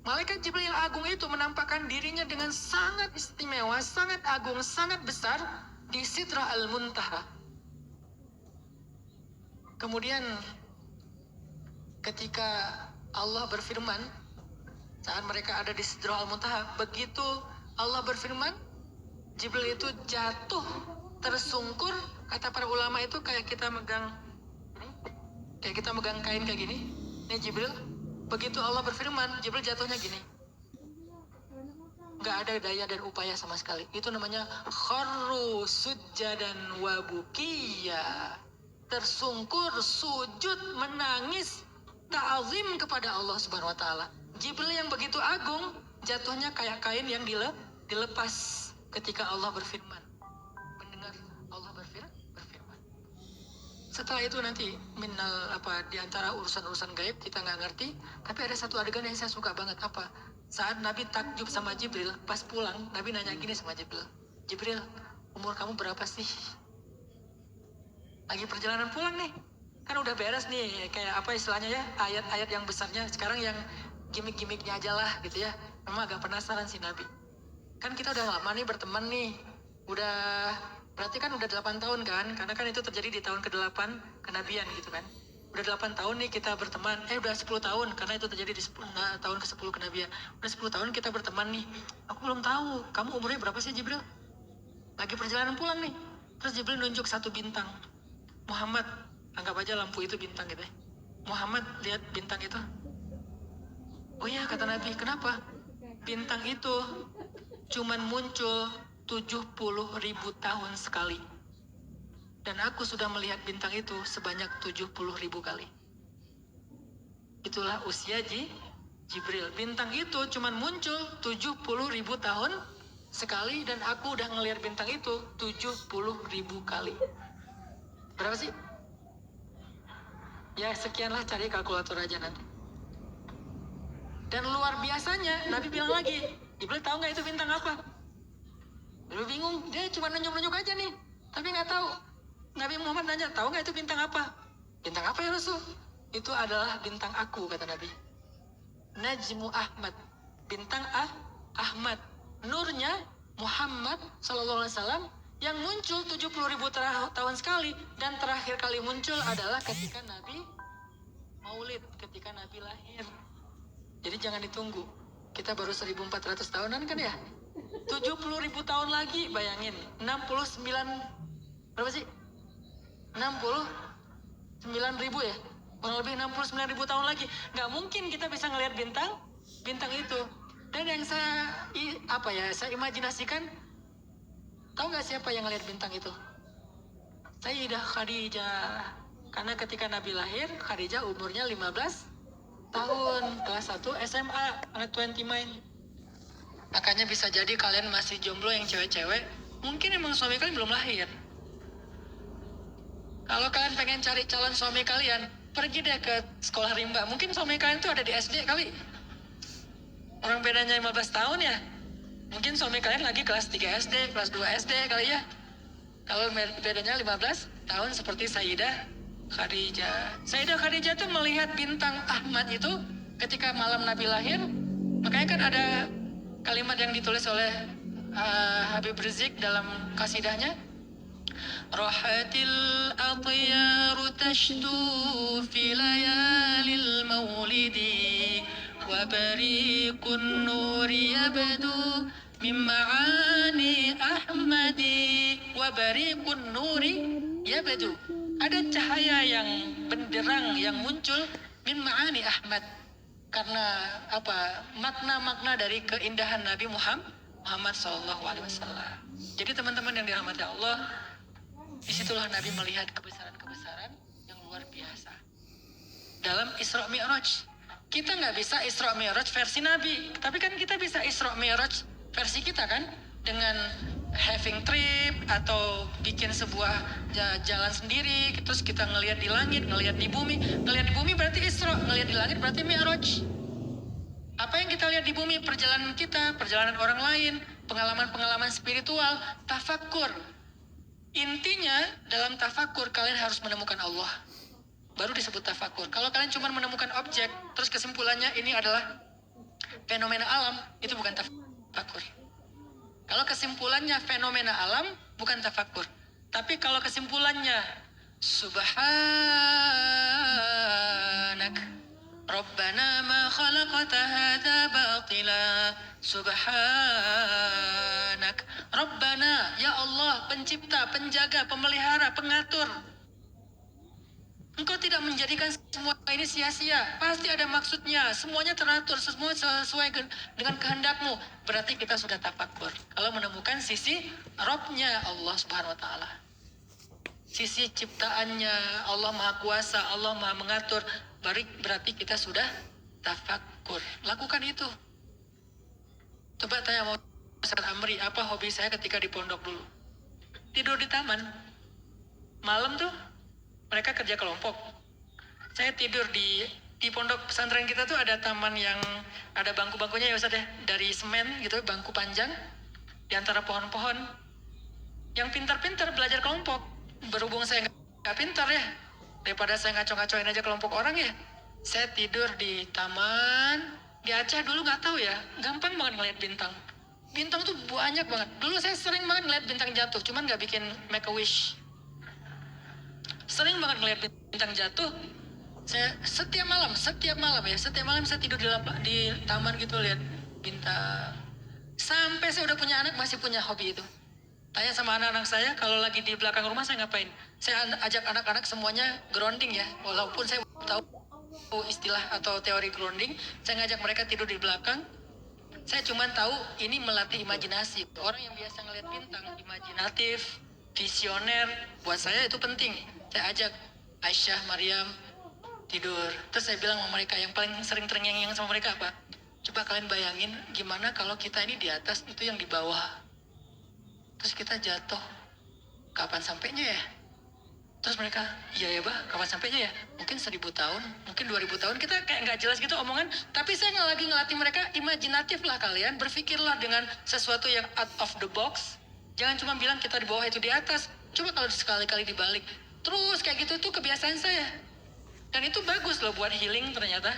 Malaikat Jibril yang agung itu menampakkan dirinya dengan sangat istimewa, sangat agung, sangat besar di Sidrah Al-Muntaha. Kemudian ketika Allah berfirman saat mereka ada di Sidrah Al-Muntaha, begitu Allah berfirman, Jibril itu jatuh tersungkur. Kata para ulama itu kayak kita megang kain kayak gini. Ini Jibril, begitu Allah berfirman, Jibril jatuhnya gini. Gak ada daya dan upaya sama sekali. Itu namanya kharru sujjadan wa bukiya. Tersungkur, sujud, menangis, ta'zim kepada Allah Subhanahu wa taala. Jibril yang begitu agung, jatuhnya kayak kain yang dilepas ketika Allah berfirman. Mendengar Allah berfirman. Setelah itu nanti di antara urusan-urusan gaib kita nggak ngerti, tapi ada satu adegan yang saya suka banget. Apa? Saat Nabi takjub sama Jibril, pas pulang Nabi nanya gini sama Jibril, Jibril, umur kamu berapa sih? Lagi perjalanan pulang nih, kan udah beres nih, kayak apa istilahnya ya, ayat-ayat yang besarnya. Sekarang yang gimmick-gimmicknya aja lah gitu ya. Memang agak penasaran sih Nabi. Kan kita udah lama nih berteman nih. Berarti kan udah 8 tahun kan? Karena kan itu terjadi di tahun ke-8 kenabian gitu kan. Udah 8 tahun nih kita berteman. Udah 10 tahun karena itu terjadi di tahun ke-10 kenabian. Udah 10 tahun kita berteman nih. Aku belum tahu, kamu umurnya berapa sih Jibril? Lagi perjalanan pulang nih. Terus Jibril nunjuk satu bintang. Muhammad, anggap aja lampu itu bintang gitu ya. Muhammad, lihat bintang itu. Oh iya, kata Nabi, kenapa? Bintang itu cuman muncul 70.000 tahun sekali. Dan aku sudah melihat bintang itu sebanyak 70.000 kali. Itulah usia Jibril. Bintang itu cuman muncul 70.000 tahun sekali, dan aku udah ngelihat bintang itu 70.000 kali. Berapa sih? Ya sekianlah, cari kalkulator aja nanti. Dan luar biasanya, Nabi bilang lagi, Jibril tahu nggak itu bintang apa? Jibril bingung, dia cuma nunjuk-nunjuk aja nih, tapi nggak tahu. Nabi Muhammad nanya, tahu nggak itu bintang apa? Bintang apa ya Rasul? Itu adalah bintang aku, kata Nabi. Najmu Ahmad, bintang Ahmad. Nurnya Muhammad SAW yang muncul 70.000 tahun sekali, dan terakhir kali muncul adalah ketika Nabi Maulid, ketika Nabi lahir. Jadi jangan ditunggu. Kita baru 1400 tahunan kan ya? 70.000 tahun lagi, bayangin. 69, berapa sih? 69.000 ya? Kurang lebih 69.000 tahun lagi. Nggak mungkin kita bisa ngelihat bintang itu. Dan yang saya imajinasikan, tahu nggak siapa yang ngelihat bintang itu? Sayyidah Khadijah. Karena ketika Nabi lahir, Khadijah umurnya 15 tahun, kelas 1 SMA, anak 20 main. Makanya bisa jadi kalian masih jomblo yang cewek-cewek, mungkin emang suami kalian belum lahir. Kalau kalian pengen cari calon suami kalian, pergi deh ke sekolah rimba. Mungkin suami kalian tuh ada di SD kali. Orang bedanya 15 tahun ya. Mungkin suami kalian lagi kelas 3 SD, kelas 2 SD kali ya. Kalau bedanya 15 tahun seperti Sayyidah Khadijah. Sayyidah Khadijah tuh melihat bintang Ahmad itu ketika malam Nabi lahir. Makanya kan ada kalimat yang ditulis oleh Habib Rizik dalam kasidahnya. Rahatil atyaru tashdu fi layalil maulidi وبريق النور يبدو من معاني أحمد وبريق النور يبدو. Ada cahaya yang benderang yang muncul min ma'ani Ahmad, karena apa, makna-makna dari keindahan Nabi Muhammad SAW. Jadi teman-teman yang dirahmati Allah, disitulah Nabi melihat kebesaran-kebesaran yang luar biasa dalam Isra Mi'raj. Kita nggak bisa Isra Mi'raj versi Nabi, tapi kan kita bisa Isra Mi'raj versi kita kan, dengan having trip atau bikin sebuah jalan sendiri, terus kita ngelihat di langit, ngelihat di bumi. Ngelihat di bumi berarti Isra, ngelihat di langit berarti Mi'raj. Apa yang kita lihat di bumi, perjalanan kita, perjalanan orang lain, pengalaman-pengalaman spiritual, tafakkur. Intinya dalam tafakkur kalian harus menemukan Allah, baru disebut tafakkur. Kalau kalian cuma menemukan objek, terus kesimpulannya ini adalah fenomena alam, itu bukan tafakkur. Kalau kesimpulannya fenomena alam, bukan tafakkur. Tapi kalau kesimpulannya Subhanak Rabbana ma khalaqta hadza batila Subhanak Rabbana, ya Allah, pencipta, penjaga, pemelihara, pengatur, Engkau tidak menjadikan semua ini sia-sia. Pasti ada maksudnya. Semuanya teratur, semua sesuai dengan kehendakmu. Berarti kita sudah tafakkur. Kalau menemukan sisi Robnya Allah Subhanahu Wa Taala, sisi ciptaannya, Allah Maha Kuasa, Allah Maha Mengatur, berarti kita sudah tafakkur. Lakukan itu. Coba tanya mau Ustaz Amri, apa hobi saya ketika di pondok dulu? Tidur di taman. Malam tuh mereka kerja kelompok. Saya tidur di pondok pesantren kita tuh ada taman yang ada bangku-bangkunya ya Ustaz ya, dari semen gitu, bangku panjang di antara pohon-pohon. Yang pintar-pintar belajar kelompok. Berhubung saya nggak pintar ya, daripada saya ngaco-ngacoin aja kelompok orang ya, saya tidur di taman. Di Aceh dulu nggak tahu ya, gampang banget ngeliat bintang. Bintang tuh banyak banget. Dulu saya sering banget ngeliat bintang jatuh, cuman nggak bikin make a wish. Sering banget ngeliat bintang jatuh. Saya setiap malam saya tidur di taman gitu lihat bintang. Sampai saya udah punya anak masih punya hobi itu. Tanya sama anak-anak saya, kalau lagi di belakang rumah saya ngapain? Saya ajak anak-anak semuanya grounding ya. Walaupun saya tahu istilah atau teori grounding, saya ngajak mereka tidur di belakang. Saya cuma tahu ini melatih imajinasi. Orang yang biasa ngeliat bintang, imajinatif, visioner, buat saya itu penting. Saya ajak Aisyah, Maryam tidur. Terus saya bilang sama mereka, yang paling sering terngiang-ngiang sama mereka apa? Coba kalian bayangin gimana kalau kita ini di atas, itu yang di bawah. Terus kita jatuh, kapan sampainya ya? Terus mereka, iya ya bah, kapan sampainya ya? Mungkin 1000 tahun, mungkin 2000 tahun. Kita kayak nggak jelas gitu omongan. Tapi saya lagi ngelatih mereka, imajinatif lah kalian. Berpikirlah dengan sesuatu yang out of the box. Jangan cuma bilang kita di bawah itu di atas. Coba kalau sekali-kali dibalik. Terus kayak gitu tuh kebiasaan saya. Dan itu bagus loh buat healing ternyata.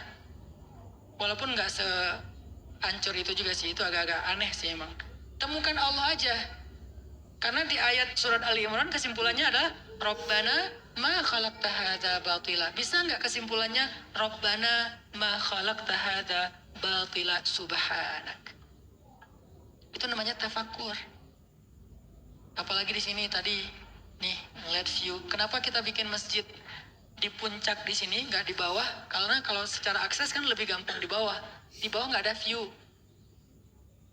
Walaupun nggak sehancur itu juga sih, itu agak-agak aneh sih emang. Temukan Allah aja. Karena di ayat surat Ali Imran kesimpulannya adalah Rabbana ma khalaqta hadza batila. Bisa nggak kesimpulannya Rabbana ma khalaqta hadza batila subhanak. Itu namanya tafakkur. Apalagi di sini tadi nih ngeliat view. Kenapa kita bikin masjid di puncak di sini, nggak di bawah? Karena kalau secara akses kan lebih gampang di bawah. Di bawah nggak ada view.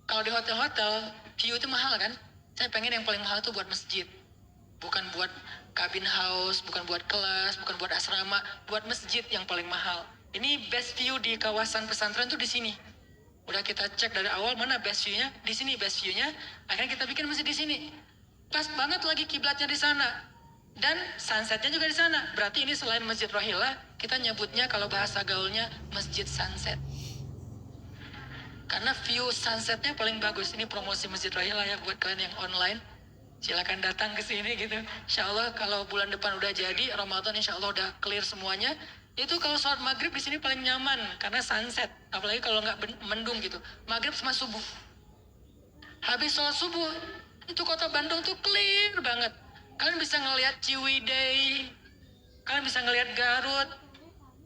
Kalau di hotel-hotel view itu mahal kan? Saya pengen yang paling mahal itu buat masjid. Bukan buat cabin house, bukan buat kelas, bukan buat asrama, buat masjid yang paling mahal. Ini best view di kawasan pesantren tuh di sini. Udah kita cek dari awal mana best view-nya, di sini best view-nya. Akhirnya kita bikin masjid di sini. Pas banget lagi kiblatnya di sana. Dan sunsetnya juga di sana. Berarti ini selain Masjid Rohila, kita nyebutnya kalau bahasa gaulnya Masjid Sunset. Karena view sunsetnya paling bagus. Ini promosi Masjid Rohila ya buat kalian yang online. Silakan datang ke sini gitu. Insya Allah kalau bulan depan udah jadi, Ramadan insya Allah udah clear semuanya. Itu kalau sholat maghrib di sini paling nyaman karena sunset. Apalagi kalau nggak mendung gitu. Maghrib sama subuh. Habis sholat subuh, itu kota Bandung tuh clear banget. Kalian bisa ngelihat Ciwidey, kalian bisa ngelihat Garut,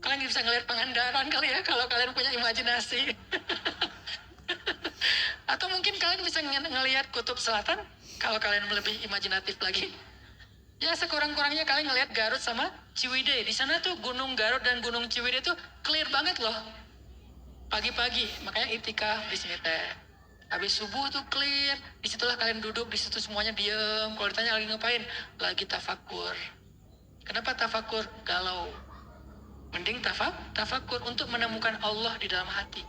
kalian kalian bisa ngelihat Pangandaran kali ya, kalau kalian punya imajinasi. Atau mungkin kalian bisa ngelihat Kutub Selatan, kalau kalian lebih imajinatif lagi. Ya sekurang-kurangnya kalian ngelihat Garut sama Ciwidey. Di sana tuh Gunung Garut dan Gunung Ciwidey tuh clear banget loh. Pagi-pagi, makanya itikaf di sini teh. Habis subuh tuh clear, disitulah kalian duduk, disitu semuanya diem. Kalau ditanya lagi ngapain, lagi tafakur. Kenapa tafakur? Galau. Mending tafakur untuk menemukan Allah di dalam hati.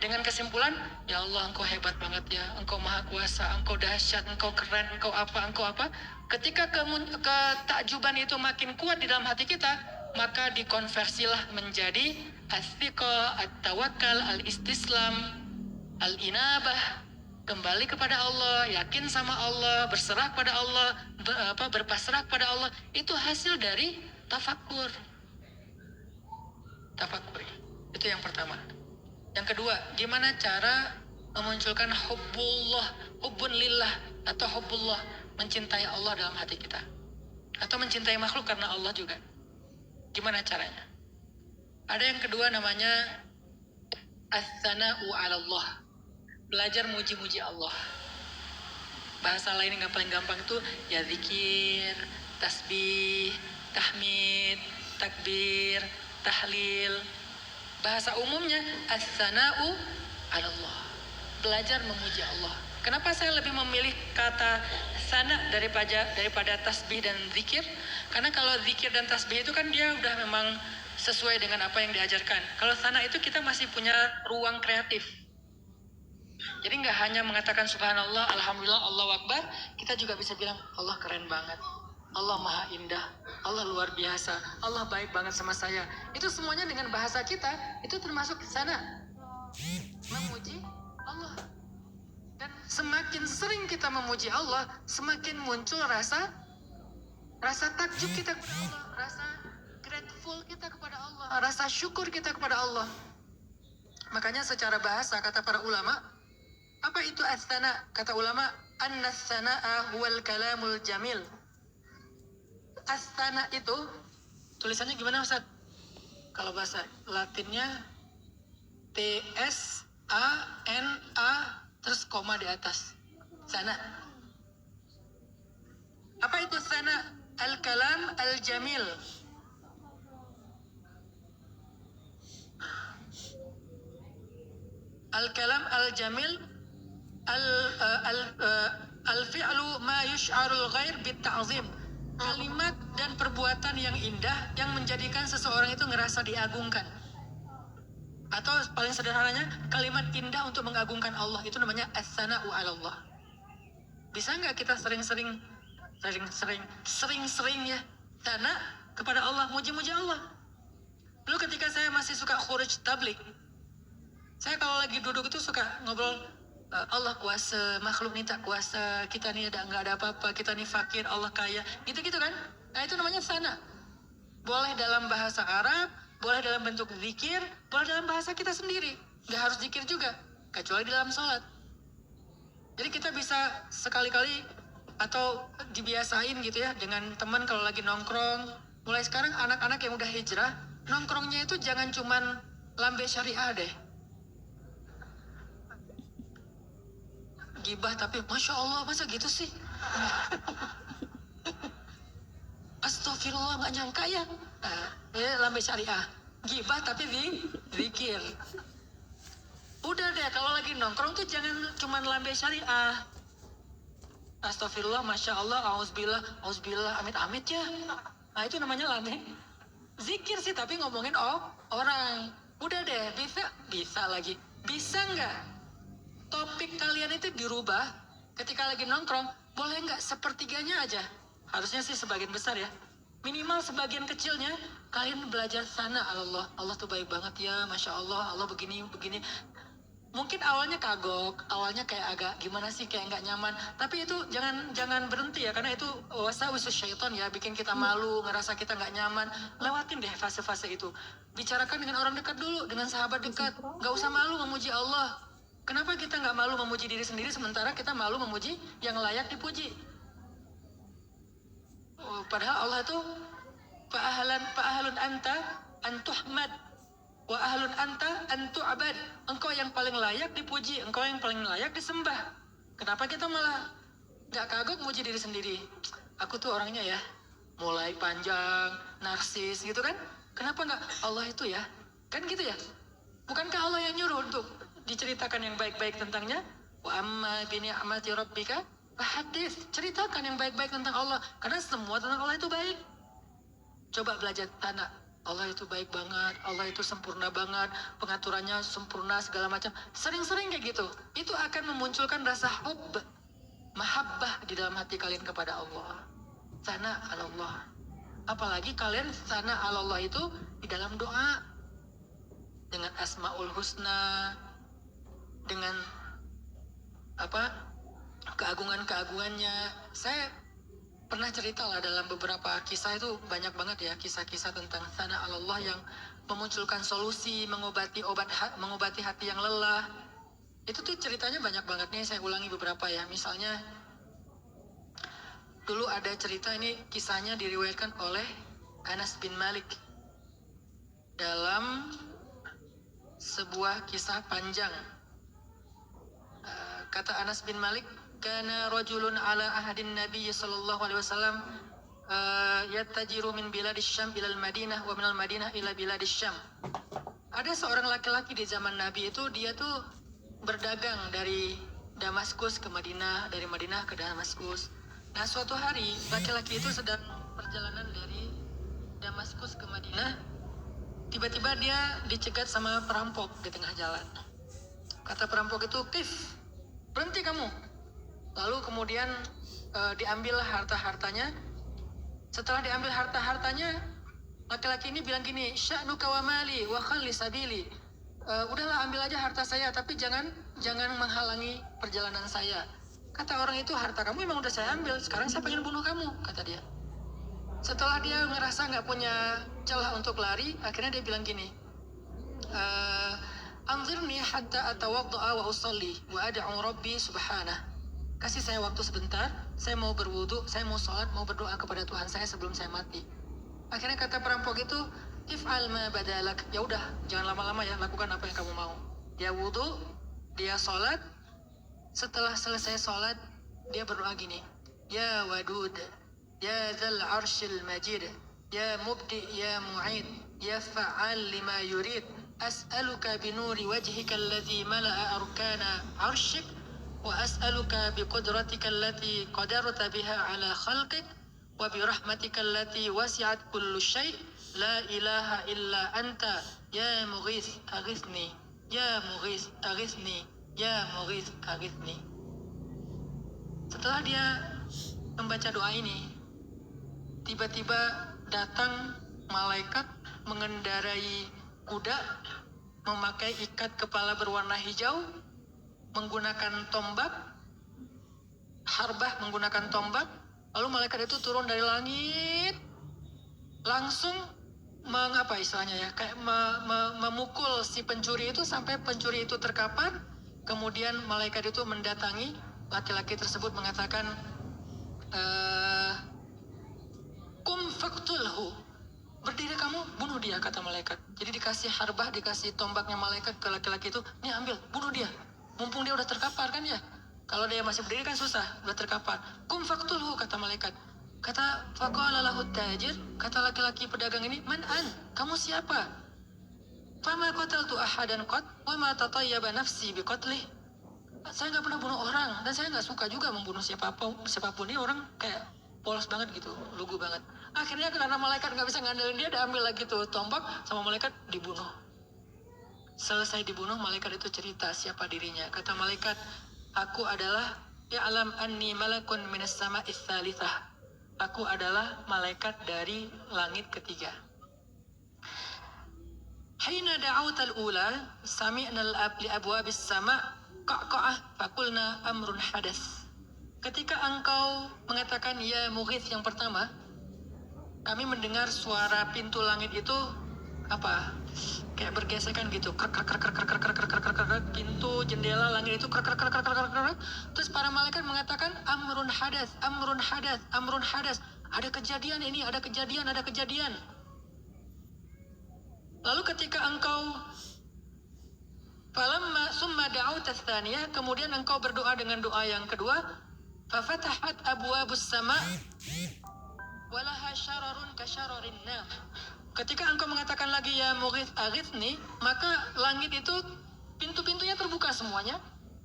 Dengan kesimpulan, ya Allah engkau hebat banget ya, engkau maha kuasa, engkau dahsyat, engkau keren, engkau apa. Ketika ketakjuban itu makin kuat di dalam hati kita, maka dikonversilah menjadi as-thiqah, at-tawakkal, al-istislam, al-inabah, kembali kepada Allah, yakin sama Allah, berserah pada Allah, berpasrah pada Allah. Itu hasil dari tafakur. Tafakur itu yang pertama. Yang kedua, gimana cara memunculkan hubbun lillah atau hubbullah, mencintai Allah dalam hati kita, atau mencintai makhluk karena Allah juga. Gimana caranya? Ada yang kedua namanya as-sana'u 'ala Allah. Belajar muji-muji Allah. Bahasa lain yang paling gampang itu ya zikir, tasbih, tahmid, takbir, tahlil. Bahasa umumnya as-sana'u 'ala Allah. Belajar memuji Allah. Kenapa saya lebih memilih kata sana daripada tasbih dan zikir? Karena kalau zikir dan tasbih itu kan dia udah memang sesuai dengan apa yang diajarkan. Kalau sana itu kita masih punya ruang kreatif. Jadi nggak hanya mengatakan subhanallah, alhamdulillah, Allahu akbar, kita juga bisa bilang Allah keren banget, Allah maha indah, Allah luar biasa, Allah baik banget sama saya. Itu semuanya dengan bahasa kita, itu termasuk sana, memuji Allah. Dan semakin sering kita memuji Allah, semakin muncul rasa takjub kita kepada Allah, rasa grateful kita kepada Allah, rasa syukur kita kepada Allah. Makanya secara bahasa kata para ulama, apa itu as-sana? Kata ulama, annas-sana'a huwal kalamul jamil. As-sana itu tulisannya gimana Ustaz? Kalau bahasa Latinnya T-S-A-N-A terus koma di atas. Sana. Apa itu sana? Al-kalam al-jamil. Al-kalam al-jamil al-fi'lu ma yush'arul ghair bit-ta'zim. Kalimat dan perbuatan yang indah yang menjadikan seseorang itu ngerasa diagungkan. Atau paling sederhananya, kalimat indah untuk mengagungkan Allah, itu namanya as-sana'u 'ala Allah. Bisa nggak kita sering-sering ya sana kepada Allah, muji-muji Allah. Dulu ketika saya masih suka khuruj tabligh, saya kalau lagi duduk itu suka ngobrol, Allah kuasa, makhluk ini tak kuasa, kita ini nggak ada apa-apa, kita ini fakir, Allah kaya, gitu-gitu kan. Nah itu namanya sana. Boleh dalam bahasa Arab, boleh dalam bentuk zikir, boleh dalam bahasa kita sendiri. Nggak harus zikir juga, kecuali dalam sholat. Jadi kita bisa sekali-kali atau dibiasain gitu ya dengan teman kalau lagi nongkrong. Mulai sekarang anak-anak yang udah hijrah, nongkrongnya itu jangan cuman lambe syariah deh. Gibah tapi Masya Allah, masa gitu sih? Astagfirullah, gak nyangka ya. Ya lambe syariah. Gibah tapi zikir. Udah deh, kalau lagi nongkrong tuh jangan cuman lambe syariah. Astagfirullah, Masya Allah, auzubillah, amit-amit ya. Nah itu namanya lambe zikir sih, tapi ngomongin orang. Udah deh, bisa lagi. Bisa nggak topik kalian itu dirubah ketika lagi nongkrong? Boleh nggak sepertiganya aja? Harusnya sih sebagian besar ya. Minimal sebagian kecilnya kalian belajar sana Allah. Allah tuh baik banget ya, Masya Allah, Allah begini. Mungkin awalnya kagok, awalnya kayak agak gimana sih, kayak nggak nyaman. Tapi itu jangan berhenti ya, karena itu waswasus syaitan ya, bikin kita malu, ngerasa kita nggak nyaman. Lewatin deh fase-fase itu. Bicarakan dengan orang dekat dulu, dengan sahabat dekat. Nggak usah malu memuji Allah. Kenapa kita nggak malu memuji diri sendiri sementara kita malu memuji yang layak dipuji? Padahal Allah itu fa'ahalun anta an tuhmad wa ahlun anta an tu'bad. Engkau yang paling layak dipuji, engkau yang paling layak disembah. Kenapa kita malah gak kagok muji diri sendiri? Aku tuh orangnya ya mulai panjang, narsis gitu kan? Kenapa nggak Allah itu ya? Kan gitu ya? Bukankah Allah yang nyuruh untuk diceritakan yang baik-baik tentangnya? Wa amma bi ni'mati rabbika fahadits. Ceritakan yang baik-baik tentang Allah, karena semua tentang Allah itu baik. Coba belajar anak. Allah itu baik banget, Allah itu sempurna banget, pengaturannya sempurna segala macam. Sering-sering kayak gitu. Itu akan memunculkan rasa hubb, mahabbah di dalam hati kalian kepada Allah. Sana Allah. Apalagi kalian sana Allah itu di dalam doa dengan asmaul husna, dengan keagungan-keagungannya. Saya pernah cerita lah dalam beberapa kisah, itu banyak banget ya kisah-kisah tentang sana Allah yang memunculkan solusi, mengobati hati yang lelah. Itu tuh ceritanya banyak banget nih, saya ulangi beberapa ya. Misalnya dulu ada cerita, ini kisahnya diriwayatkan oleh Anas bin Malik dalam sebuah kisah panjang. Kata Anas bin Malik, kana rajulun ala ahadin Nabi sallallahu alaihi wasallam yattajiru min biladis Syam ila al-Madinah wa min al-Madinah ila biladis Syam. Ada seorang laki-laki di zaman Nabi itu, dia tuh berdagang dari Damaskus ke Madinah, dari Madinah ke Damaskus. Nah, suatu hari laki-laki itu sedang perjalanan dari Damaskus ke Madinah. Tiba-tiba dia dicegat sama perampok di tengah jalan. Kata perampok itu, "Kif, berhenti kamu." Lalu kemudian diambil harta-hartanya. Setelah diambil harta-hartanya, laki-laki ini bilang gini, "Sya'nuka wa mali wa khalli sabili." Udahlah, ambil aja harta saya, tapi jangan menghalangi perjalanan saya. Kata orang itu, "Harta kamu emang udah saya ambil, sekarang saya pengen bunuh kamu," kata dia. Setelah dia ngerasa nggak punya celah untuk lari, akhirnya dia bilang gini, "Anzirni hatta atawadda'a wa usalli wa ad'u rabbi subhanah." Kasih saya waktu sebentar, saya mau berwudu, saya mau sholat, mau berdoa kepada Tuhan saya sebelum saya mati. Akhirnya kata perampok itu, "If'al ma badalak." Ya udah, jangan lama-lama ya, lakukan apa yang kamu mau. Dia wudu, dia sholat. Setelah selesai sholat, dia berdoa gini, "Ya wadud, ya dzal arshil majid, ya mubdi, ya mu'id, ya fa'al lima yurid, as'aluka binuri wajhika alladhi mala'a arkana arshik, wa as'aluka biqudratika allati qadarta biha ala khalqik, wa birahmatika allati wasi'at kullu syai', la ilaha illa anta, ya mughis aghithni, ya mughis aghithni, ya mughis aghithni." Setelah dia membaca doa ini, tiba-tiba datang malaikat mengendarai kuda, memakai ikat kepala berwarna hijau, menggunakan tombak, harbah menggunakan tombak. Lalu malaikat itu turun dari langit, langsung kayak memukul si pencuri itu sampai pencuri itu terkapar. Kemudian malaikat itu mendatangi laki-laki tersebut, mengatakan, "Kum faktulhu." Berdiri kamu, bunuh dia, kata malaikat. Jadi dikasih harbah, dikasih tombaknya malaikat ke laki-laki itu, "Nih ambil, bunuh dia. Mumpung dia udah terkapar kan ya. Kalau dia masih berdiri kan susah, udah terkapar." "Kum faktulhu," kata malaikat. Kata faqala lahu tajir, kata laki-laki pedagang ini, "Man an? Kamu siapa?" "Fama qataltu ahadan qat wa ma tatayyaba nafsi biqatlih." Saya nggak pernah bunuh orang, dan saya nggak suka juga membunuh siapapun. Ini orang kayak polos banget gitu, lugu banget. Akhirnya karena malaikat nggak bisa ngandelin dia, diambil lagi tuh tombak sama malaikat, dibunuh. Selesai dibunuh, malaikat itu cerita siapa dirinya. Kata malaikat, "Aku adalah ya'lam anni malakun minas sama'is tsalitsah." Aku adalah malaikat dari langit ketiga. Hina da'autal ula sami'na li abwabis sama' qa'qa'ah faqulna amrun hadas. Ketika engkau mengatakan ya mughith yang pertama, kami mendengar suara pintu langit itu kayak bergesekan gitu, pintu jendela langit itu terus para malaikat mengatakan amrun hadas, amrun hadas, amrun hadas. Ada kejadian ini, ada kejadian. Lalu ketika engkau falamma summa da'auta tsaniyah, kemudian engkau berdoa dengan doa yang kedua, fafatahat abwabus sama' walaha syararun kasyararin nar. Ketika engkau mengatakan lagi ya mughith aghithni, maka langit itu pintu-pintunya terbuka semuanya,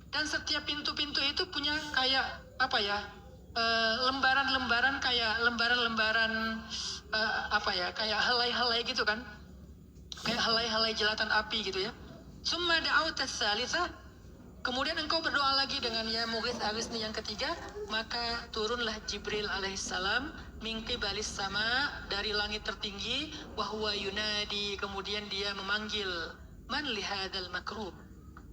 dan setiap pintu-pintu itu punya kayak apa ya, lembaran-lembaran, kayak lembaran-lembaran apa ya, kayak helai-helai gitu kan, kayak helai-helai jelatan api gitu ya. Summa da'auta tsalitsah, kemudian engkau berdoa lagi dengan ya mughith aghithni yang ketiga, maka turunlah Jibril alaihissalam mingki balis sama, dari langit tertinggi, wahwa yunadi, kemudian dia memanggil, man lihadal makrub,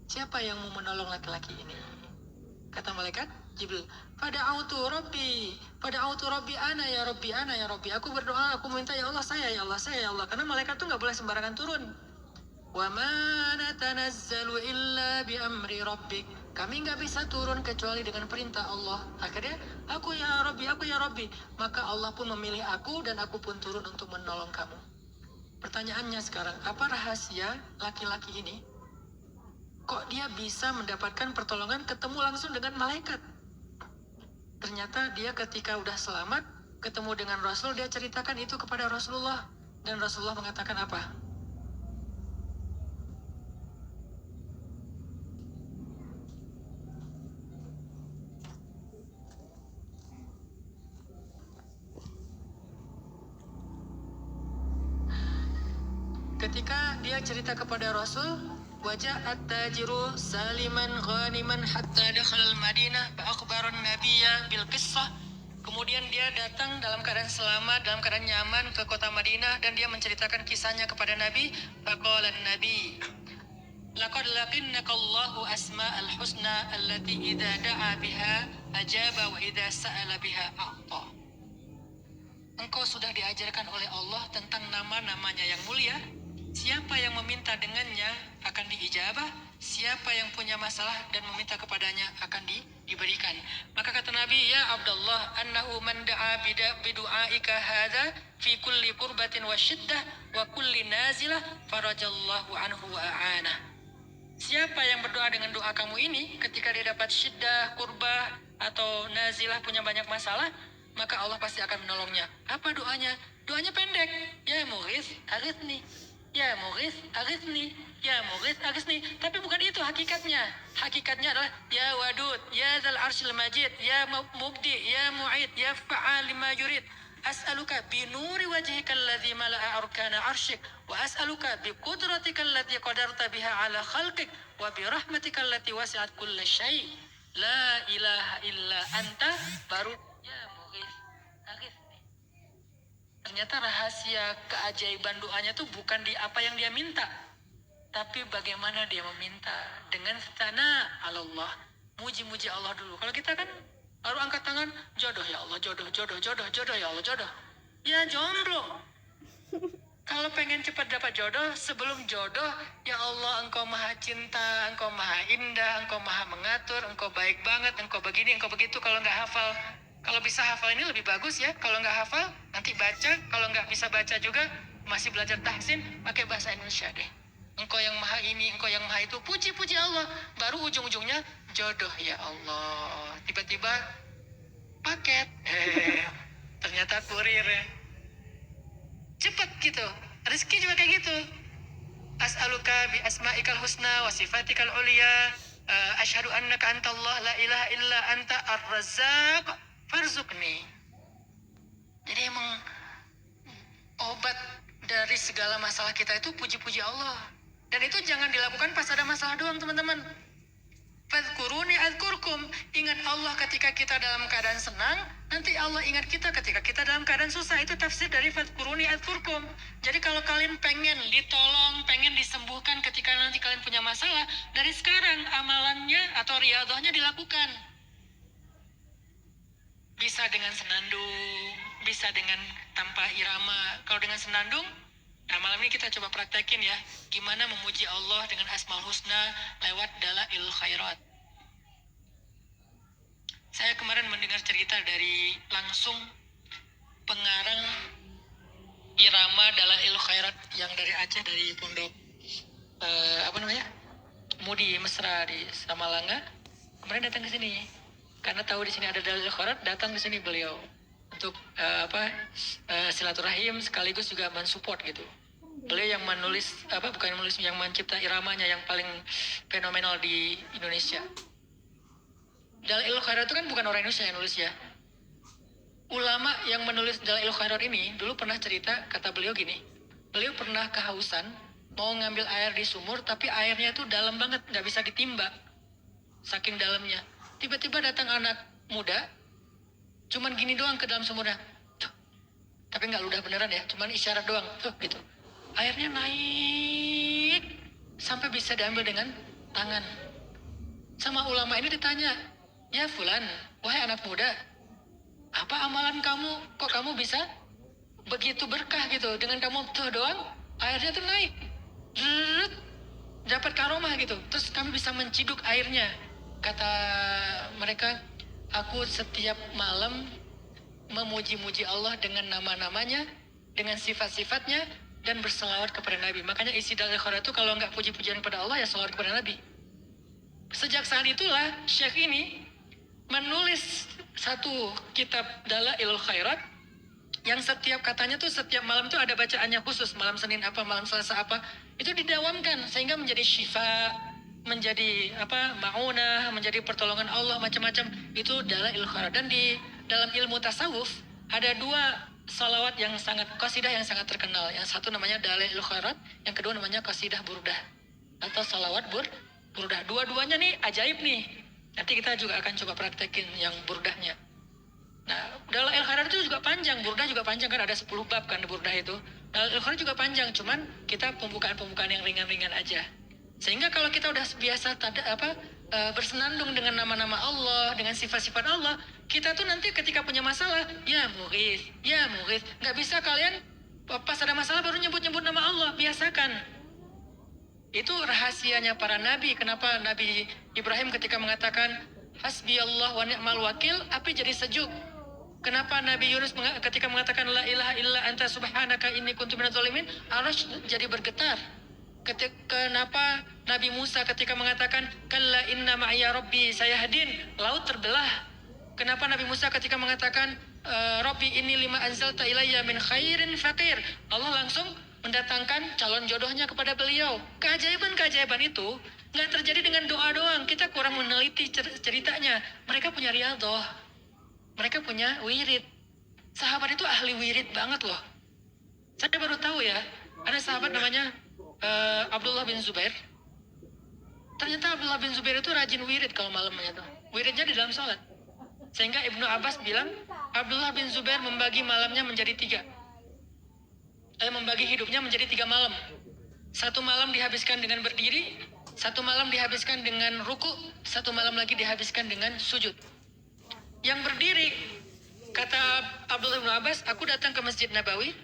siapa yang mau menolong laki-laki ini? Kata malaikat Jibril, pada autu Rabbi ana ya Rabbi, aku berdoa, aku minta ya Allah saya, ya Allah saya, ya Allah. Karena malaikat tuh nggak boleh sembarangan turun. Wa ma natanazzalu illa bi amri rabbik. Kami nggak bisa turun kecuali dengan perintah Allah. Akhirnya, aku ya Rabbi. Maka Allah pun memilih aku dan aku pun turun untuk menolong kamu. Pertanyaannya sekarang, apa rahasia laki-laki ini? Kok dia bisa mendapatkan pertolongan ketemu langsung dengan malaikat? Ternyata dia ketika udah selamat, ketemu dengan Rasul, dia ceritakan itu kepada Rasulullah. Dan Rasulullah mengatakan apa? Ketika dia cerita kepada Rasul, wajah at-tajiru saliman ghaniman hatta dakhala al-Madinah fa akhbara an-nabiyya bil qissah. Kemudian dia datang dalam keadaan selamat, dalam keadaan nyaman ke kota Madinah, dan dia menceritakan kisahnya kepada Nabi. Faqala an-nabi, laqad laqinnaka Allahu asma'al husna allati idza da'a biha ajaba wa idza sa'ala biha a'ta. Engkau sudah diajarkan oleh Allah tentang nama-namanya yang mulia. Siapa yang meminta dengannya akan diijabah. Siapa yang punya masalah dan meminta kepadanya akan diberikan. Maka kata Nabi, ya Abdullah, annahu man da'a bidu'aika hadha fi kulli kurbatin wa syiddah wa kulli nazilah farajallahu anhu wa a'anah. Siapa yang berdoa dengan doa kamu ini ketika dia dapat syiddah, kurbah, atau nazilah, punya banyak masalah, maka Allah pasti akan menolongnya. Apa doanya? Doanya pendek. Ya mughith aghithni. Ya mughith aghithni. Ya mughith aghithni. Tapi bukan itu hakikatnya. Hakikatnya adalah ya wadud, ya dzal arsyil majid, ya mubdi, ya mu'id, ya fa'al lima yurid. As'aluka binuri wajhika alladhi mala'a arkana arsyik, wa as'aluka biqudratika allati qadarta biha ala khalqik, wa birahmatika allati wasi'at kulla syai'. La ilaha illa anta, baru ya mughith aghithni. Ternyata rahasia keajaiban doanya tuh bukan di apa yang dia minta, tapi bagaimana dia meminta. Dengan sana Allah, muji-muji Allah dulu. Kalau kita kan baru angkat tangan, jodoh ya Allah, jodoh ya Allah, jodoh. Ya jomblo. Kalau pengen cepat dapat jodoh, sebelum jodoh, ya Allah, engkau maha cinta, engkau maha indah, engkau maha mengatur, engkau baik banget, engkau begini, engkau begitu. Kalau nggak hafal, kalau bisa hafal ini lebih bagus ya. Kalau nggak hafal, nanti baca. Kalau nggak bisa baca juga, masih belajar tahsin, pakai bahasa Indonesia deh. Engkau yang maha ini, engkau yang maha itu, puji-puji Allah. Baru ujung-ujungnya, jodoh ya Allah. Tiba-tiba, paket. Ternyata kurir ya. Cepet gitu. Rezeki juga kayak gitu. As'aluka bi asma'ikal husna wa sifatikal ulia. Asyhadu annaka antallah la ilaha illa anta ar-razzaq farzuqni. Jadi emang obat dari segala masalah kita itu puji-puji Allah. Dan itu jangan dilakukan pas ada masalah doang, teman-teman. Fadhkuruni adhkurkum. Ingat Allah ketika kita dalam keadaan senang, nanti Allah ingat kita ketika kita dalam keadaan susah. Itu tafsir dari fadhkuruni adhkurkum. Jadi kalau kalian pengen ditolong, pengen disembuhkan ketika nanti kalian punya masalah, dari sekarang amalannya atau riyadhahnya dilakukan. Bisa dengan senandung, bisa dengan tanpa irama. Kalau dengan senandung, nah malam ini kita coba praktekin ya, gimana memuji Allah dengan Asmaul Husna lewat Dalail Khairat. Saya kemarin mendengar cerita dari langsung pengarang irama Dalail Khairat yang dari Aceh, dari pondok Mudi Mesra di Samalanga. Kemarin datang ke sini karena tahu di sini ada Dalail Khairat, datang ke sini beliau untuk silaturahim sekaligus juga mensupport gitu. Beliau yang menulis bukan menulis, yang mencipta iramanya yang paling fenomenal di Indonesia. Dalail Khairat itu kan bukan orang Indonesia yang nulis ya. Ulama yang menulis Dalail Khairat ini dulu pernah cerita, kata beliau gini, beliau pernah kehausan, mau ngambil air di sumur, tapi airnya itu dalam banget, nggak bisa ditimba, saking dalamnya. Tiba-tiba datang anak muda, cuman gini doang ke dalam sumurnya, tuh. Tapi nggak ludah beneran ya, cuman isyarat doang, tuh gitu. Airnya naik sampai bisa diambil dengan tangan. Sama ulama ini ditanya, ya Fulan, wahai anak muda, apa amalan kamu, kok kamu bisa begitu berkah gitu, dengan kamu tuh doang airnya tuh naik, dapat karomah gitu, terus kami bisa menciduk airnya. Kata mereka, aku setiap malam memuji-muji Allah dengan nama-namanya, dengan sifat-sifatnya, dan berselawat kepada Nabi. Makanya isi Dalail Khairat itu kalau nggak puji-pujian kepada Allah ya selawat kepada Nabi. Sejak saat itulah Syekh ini menulis satu kitab Dalail Khairat yang setiap katanya tuh setiap malam tuh ada bacaannya khusus, malam Senin apa, malam Selasa apa, itu didawamkan sehingga menjadi syifa, menjadi maunah, menjadi pertolongan Allah macam-macam. Itu Dalail Khairat. Dan di dalam ilmu tasawuf ada dua salawat yang sangat, qasidah yang sangat terkenal. Yang satu namanya Dalail Khairat, yang kedua namanya qasidah burdah atau salawat burdah. Dua-duanya nih ajaib nih. Nanti kita juga akan coba praktekin yang burdahnya. Nah, Dalail Khairat itu juga panjang, burdah juga panjang kan, ada 10 bab kan burdah itu. Dalail Khairat juga panjang, cuman kita pembukaan-pembukaan yang ringan-ringan aja. Sehingga kalau kita udah biasa bersenandung dengan nama-nama Allah, dengan sifat-sifat Allah, kita tuh nanti ketika punya masalah, ya Mughith, nggak bisa kalian pas ada masalah baru nyebut-nyebut nama Allah, biasakan. Itu rahasianya para nabi. Kenapa Nabi Ibrahim ketika mengatakan hasbi Allah wa ni'mal wakil, api jadi sejuk. Kenapa Nabi Yunus ketika mengatakan la ilaha illa anta subhanaka inni kuntu minadz zalimin, arasy jadi bergetar. Kenapa Nabi Musa ketika mengatakan kalla inna ma'iya rabbi sayahdin, laut terbelah. Kenapa Nabi Musa ketika mengatakan Rabbi inni lima anzalta ilayya min khairin faqir, Allah langsung mendatangkan calon jodohnya kepada beliau. Keajaiban-keajaiban itu nggak terjadi dengan doa doang. Kita kurang meneliti ceritanya. Mereka punya riyadhah, mereka punya wirid. Sahabat itu ahli wirid banget loh. Saya baru tahu ya, ada sahabat namanya Abdullah bin Zubair. Ternyata Abdullah bin Zubair itu rajin wirid kalau malamnya tuh. Wiridnya di dalam sholat. Sehingga Ibnu Abbas bilang Abdullah bin Zubair membagi malamnya menjadi 3. Membagi hidupnya menjadi 3 malam. 1 malam dihabiskan dengan berdiri, 1 malam dihabiskan dengan ruku, 1 malam lagi dihabiskan dengan sujud. Yang berdiri, kata Abdullah bin Abbas, aku datang ke Masjid Nabawi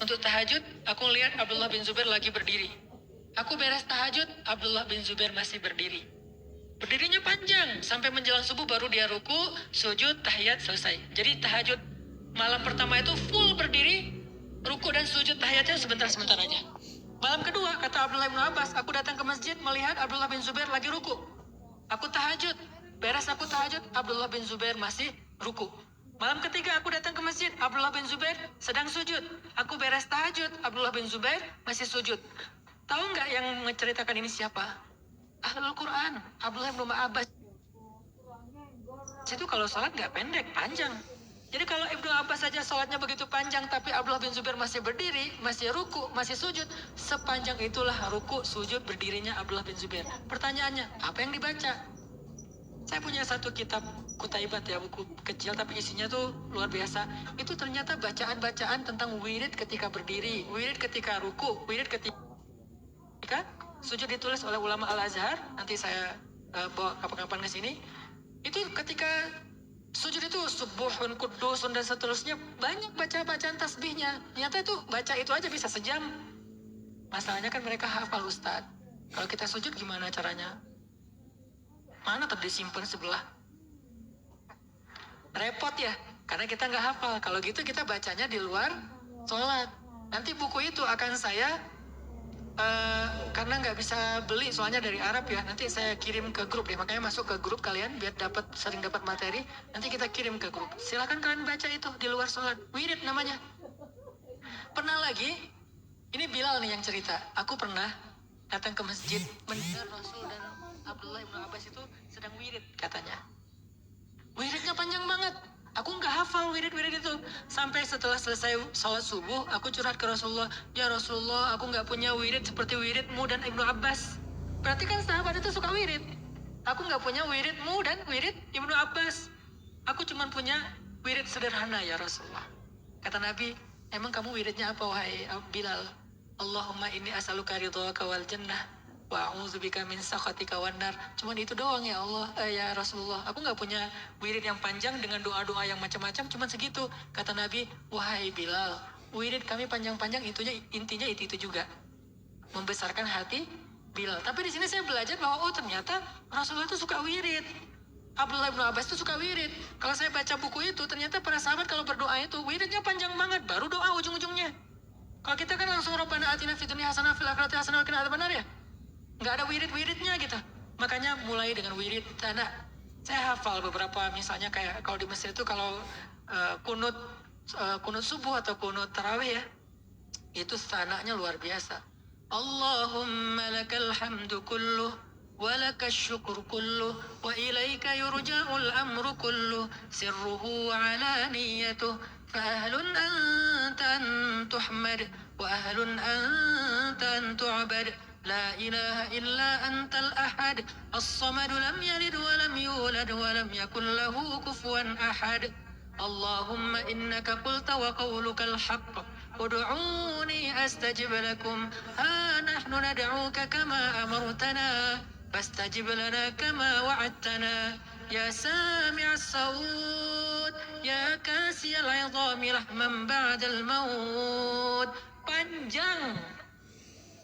untuk tahajud, aku lihat Abdullah bin Zubair lagi berdiri. Aku beres tahajud, Abdullah bin Zubair masih berdiri. Berdirinya panjang, sampai menjelang subuh baru dia ruku, sujud, tahiyat, selesai. Jadi tahajud malam pertama itu full berdiri, ruku dan sujud, tahiyatnya sebentar-sebentar aja. Malam kedua, kata Abdullah bin Abbas, aku datang ke masjid melihat Abdullah bin Zubair lagi ruku. Aku tahajud, beres aku tahajud, Abdullah bin Zubair masih ruku. Malam ketiga aku datang ke masjid, Abdullah bin Zubair sedang sujud. Aku beres tahajud, Abdullah bin Zubair masih sujud. Tahu nggak yang menceritakan ini siapa? Ahlul Quran, Abdullah bin Abbas. Itu kalau sholat nggak pendek, panjang. Jadi kalau Ibnu Abbas saja sholatnya begitu panjang, tapi Abdullah bin Zubair masih berdiri, masih ruku, masih sujud, sepanjang itulah ruku, sujud, berdirinya Abdullah bin Zubair. Pertanyaannya, apa yang dibaca? Saya punya satu kitab Kutaibat ya, buku kecil tapi isinya tuh luar biasa. Itu ternyata bacaan-bacaan tentang wirid ketika berdiri, wirid ketika ruku, wirid ketika sujud, ditulis oleh ulama Al-Azhar. Nanti saya bawa kapan-kapan ke sini. Itu ketika sujud itu subuhun, kudusun dan seterusnya, banyak bacaan tasbihnya. Ternyata itu baca itu aja bisa sejam. Masalahnya kan mereka hafal Ustadz. Kalau kita sujud gimana caranya? Mana terdisimpan sebelah? Repot ya, karena kita nggak hafal. Kalau gitu kita bacanya di luar sholat. Nanti buku itu akan saya karena nggak bisa beli soalnya dari Arab ya, nanti saya kirim ke grup deh, makanya masuk ke grup kalian biar sering dapat materi, nanti kita kirim ke grup, silakan kalian baca itu di luar sholat, wirid namanya. Pernah lagi, ini Bilal nih yang cerita, aku pernah datang ke masjid mendengar Rasul dan Abdullah bin Abbas itu sedang wirid katanya. Wiridnya panjang banget. Aku nggak hafal wirid-wirid itu. Sampai setelah selesai sholat subuh, aku curhat ke Rasulullah. Ya Rasulullah, aku nggak punya wirid seperti wiridmu dan Ibnu Abbas. Berarti kan sahabat itu suka wirid. Aku nggak punya wiridmu dan wirid Ibnu Abbas. Aku cuma punya wirid sederhana ya Rasulullah. Kata Nabi, emang kamu wiridnya apa wahai Bilal? Allahumma inni as'aluka ridhaka wal jannah wa a'udzubika min sakhatika wan nar. Cuman itu doang ya Allah, ya Rasulullah. Aku nggak punya wirid yang panjang dengan doa-doa yang macam-macam, cuman segitu. Kata Nabi, wahai Bilal, wirid kami panjang-panjang intinya itu juga. Membesarkan hati Bilal. Tapi di sini saya belajar bahwa ternyata Rasulullah itu suka wirid. Abdullah bin Abbas itu suka wirid. Kalau saya baca buku itu, ternyata para sahabat kalau berdoa itu wiridnya panjang banget, baru doa ujung-ujungnya. Kalau kita kan langsung Rabbana atina fid dunya hasanah fil akhirati hasanah wa qina adzabannar ya. Nggak ada wirid-wiridnya gitu. Makanya mulai dengan wirid. Karena saya hafal beberapa, misalnya kayak kalau di Mesir itu kalau kunut subuh atau kunut tarawih ya, itu sanaknya luar biasa. Allahumma lakal hamdu kulluh wa lakal syukur kulluh wa ilaika yurja'ul amru kulluh sirruhu wa alaniyatuh fa'ahlun anta an tuhmad wa ahlun anta an tu'bad لا إله إلا أنت الأحد الصمد لم يلد ولم يولد ولم يكن له كفوا أحد اللهم إنك قلت وقولك الحق ادعوني أستجب لكم ها نحن ندعوك كما أمرتنا فاستجب لنا كما وعدتنا يا سامع الصوت يا كاسي العظام لحما بعد الموت. Panjang.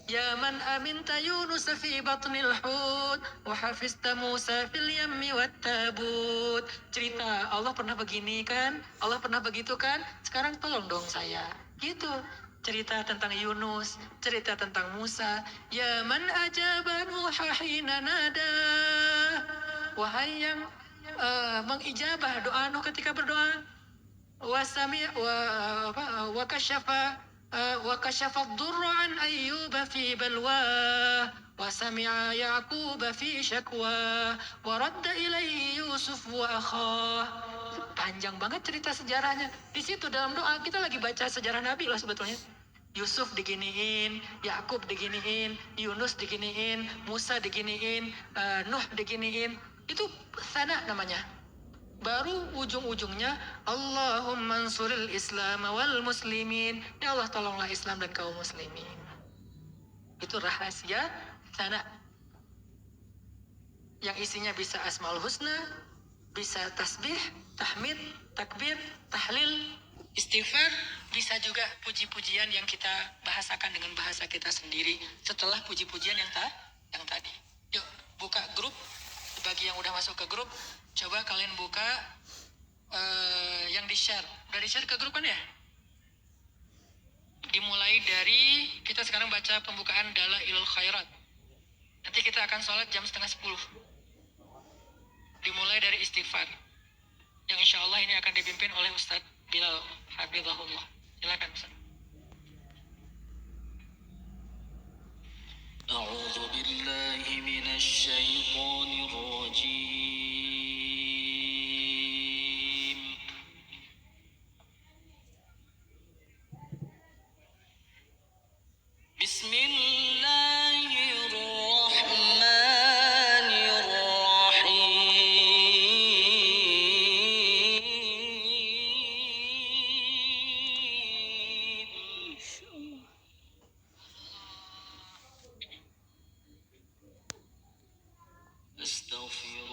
يا من أمنت يونس في بطن الحوت وحفظت موسى في اليم والتابوت. Cerita Allah pernah begini kan, Allah pernah begitu kan, sekarang tolong dong saya. Gitu. Cerita tentang Yunus, cerita tentang Musa. Ya man ajaba Nuha hina nada. Wahai yang mengijabah doa Nuh ketika berdoa. Wasami wa kasyafa وكشف الضر عن أيوب في بلواه وسمع يعقوب في شكواه ورد إليه يوسف وأخاه. Panjang banget cerita sejarahnya. Di situ dalam doa kita lagi baca sejarah Nabi lah sebetulnya. Yusuf diginiin, Yakub diginiin, Yunus diginiin, Musa diginiin, Nuh diginiin. Itu sana namanya. Baru ujung-ujungnya Allahumma ansuril Islam wal muslimin. Ya Allah tolonglah Islam dan kaum muslimin. Itu rahasia sana yang isinya bisa asmaul husna, bisa tasbih, tahmid, takbir, tahlil, istighfar, bisa juga puji-pujian yang kita bahasakan dengan bahasa kita sendiri setelah puji-pujian yang tadi. Yuk buka grup. Bagi yang udah masuk ke grup, coba kalian buka yang di-share. Udah di-share ke grup kan ya? Dimulai dari, kita sekarang baca pembukaan Dalailul Khairat. Nanti kita akan sholat jam 9:30. Dimulai dari istighfar. Yang insya Allah ini akan dipimpin oleh Ustadz Bilal Hafizahullah. Silakan Ustadz. أعوذ بالله من الشيطان الرجيم بسم الله الرحمن الرحيم أستغفر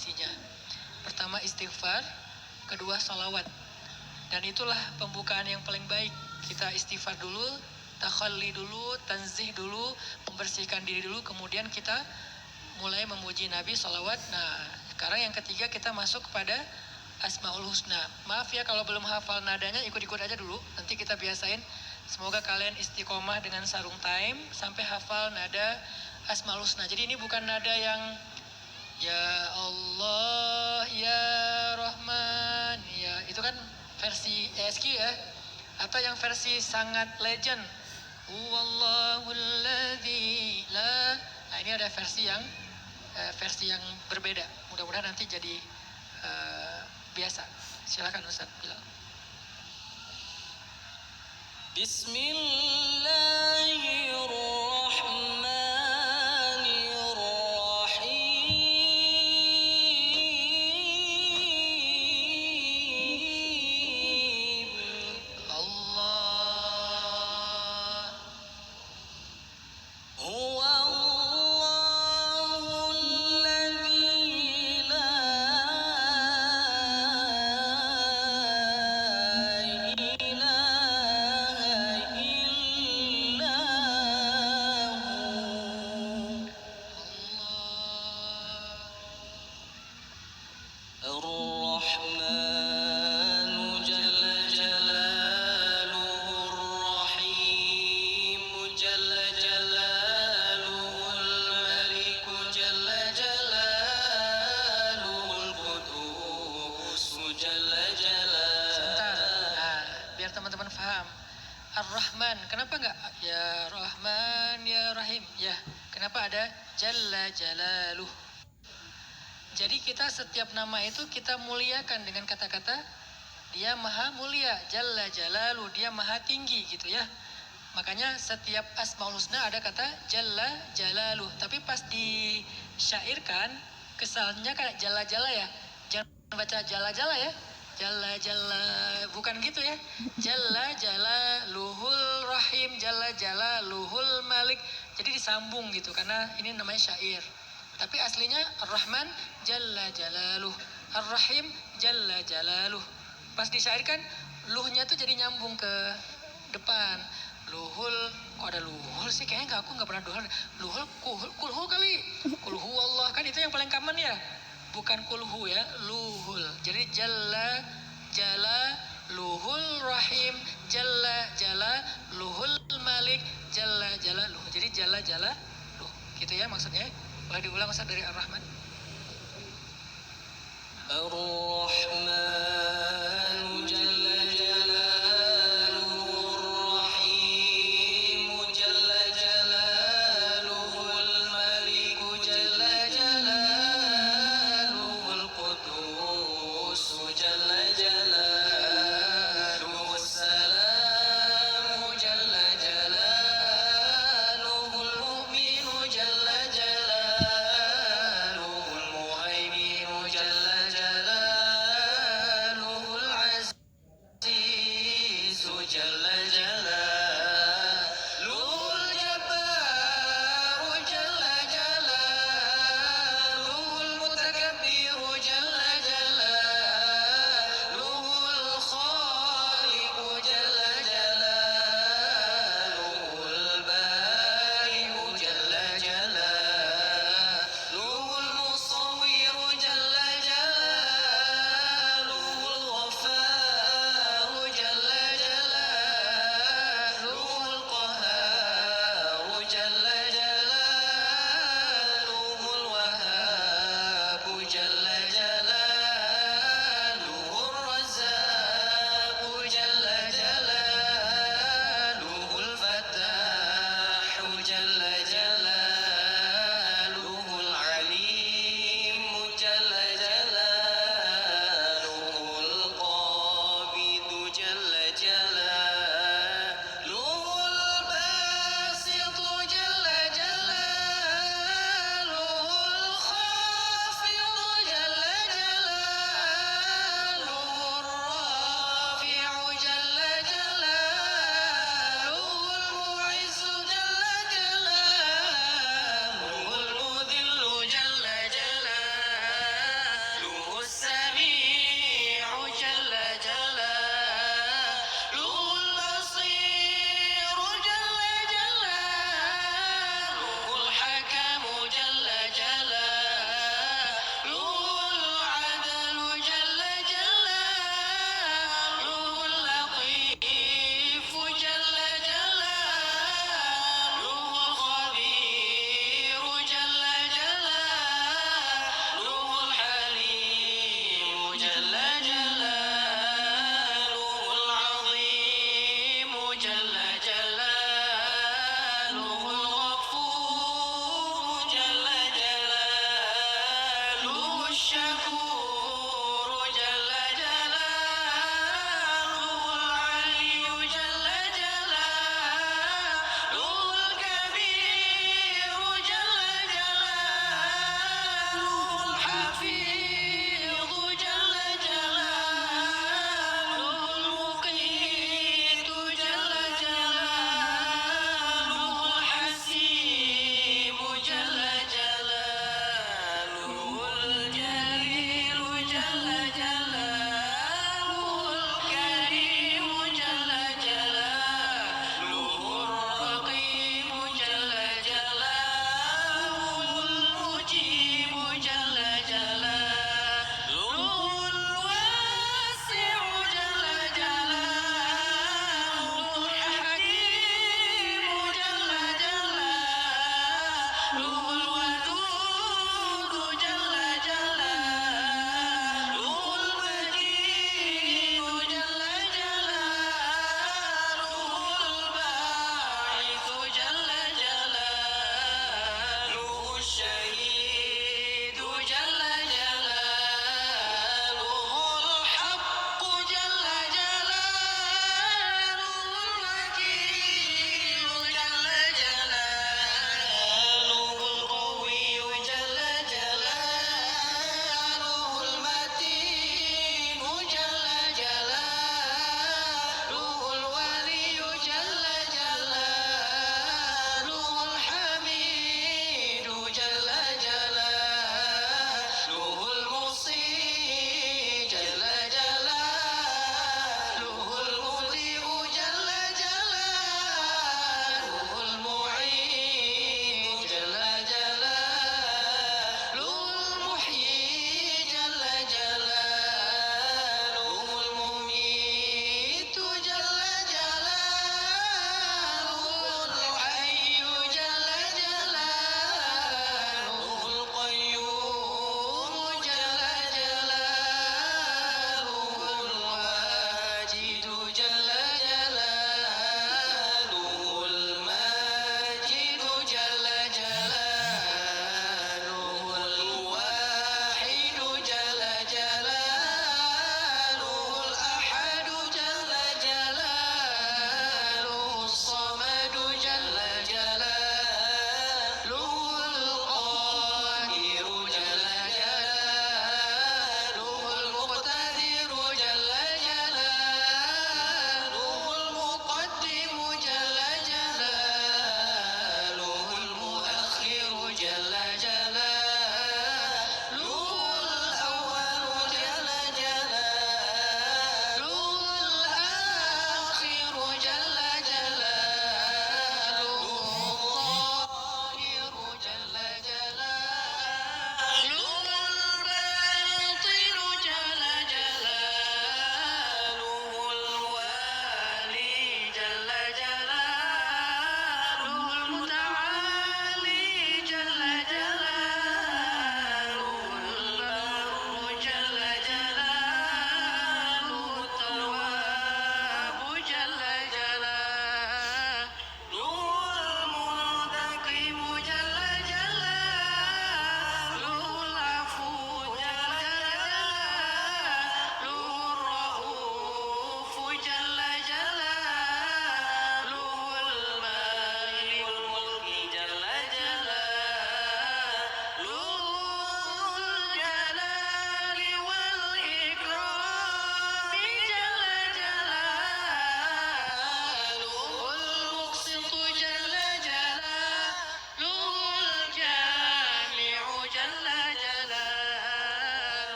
isinya. Pertama istighfar, kedua salawat. Dan itulah pembukaan yang paling baik. Kita istighfar dulu, takhalli dulu, tanzih dulu, membersihkan diri dulu, kemudian kita mulai memuji Nabi, salawat. Nah, sekarang yang ketiga kita masuk kepada Asmaul Husna. Maaf ya kalau belum hafal nadanya, ikut-ikut aja dulu. Nanti kita biasain. Semoga kalian istiqomah dengan sarung time sampai hafal nada Asmaul Husna. Jadi ini bukan nada yang ya Allah, ya Rahman, ya itu kan versi ESQ ya. Atau yang versi sangat legend. Huwallahul ladzi la. Nah, ini ada versi yang berbeda. Mudah-mudahan nanti jadi biasa. Silakan Ustaz Bilal. Bismillahirrahmanirrahim. Allah. Huwa Allahul ladzi la ilaha illa hu. الرحمن جل جلاله الرحيم جل جلاله الملك جل جلاله القدوس جل Sebentar. جلاله. Nah, biar teman-teman paham. Ar-Rahman, kenapa enggak ya Rahman, ya Rahim? Ya, kenapa ada Jalla Jalaluh? Jadi kita setiap nama itu kita muliakan dengan kata-kata dia maha mulia, Jalla Jalaluh, dia maha tinggi gitu ya. Makanya setiap Asmaul Husna ada kata Jalla Jalaluh. Tapi pas disyairkan kesannya kayak Jalla-Jalla ya. Jangan baca Jalla-Jalla ya. Jalla-Jalla, bukan gitu ya. Jalla-Jalaluhul Rahim, Jalla-Jalaluhul Malik. Jadi disambung gitu karena ini namanya syair. Tapi aslinya Ar-Rahman Jalla Jalaluh, Ar-Rahim Jalla Jalaluh. Pas disyairkan luhnya tuh jadi nyambung ke depan. Luhul, kok ada luhul sih? Kayaknya aku nggak pernah luhul. Luhul, kulhu kali. Kulhu Allah, kan itu yang paling common ya. Bukan kulhu ya, luhul. Jadi Jalla Jalaluhul Rahim, Jalla Jalaluhul Malik, Jalla Jalaluh. Jadi Jalla Jalaluh. Gitu ya maksudnya. Boleh diulang Ustaz dari Ar-Rahman? الرحمن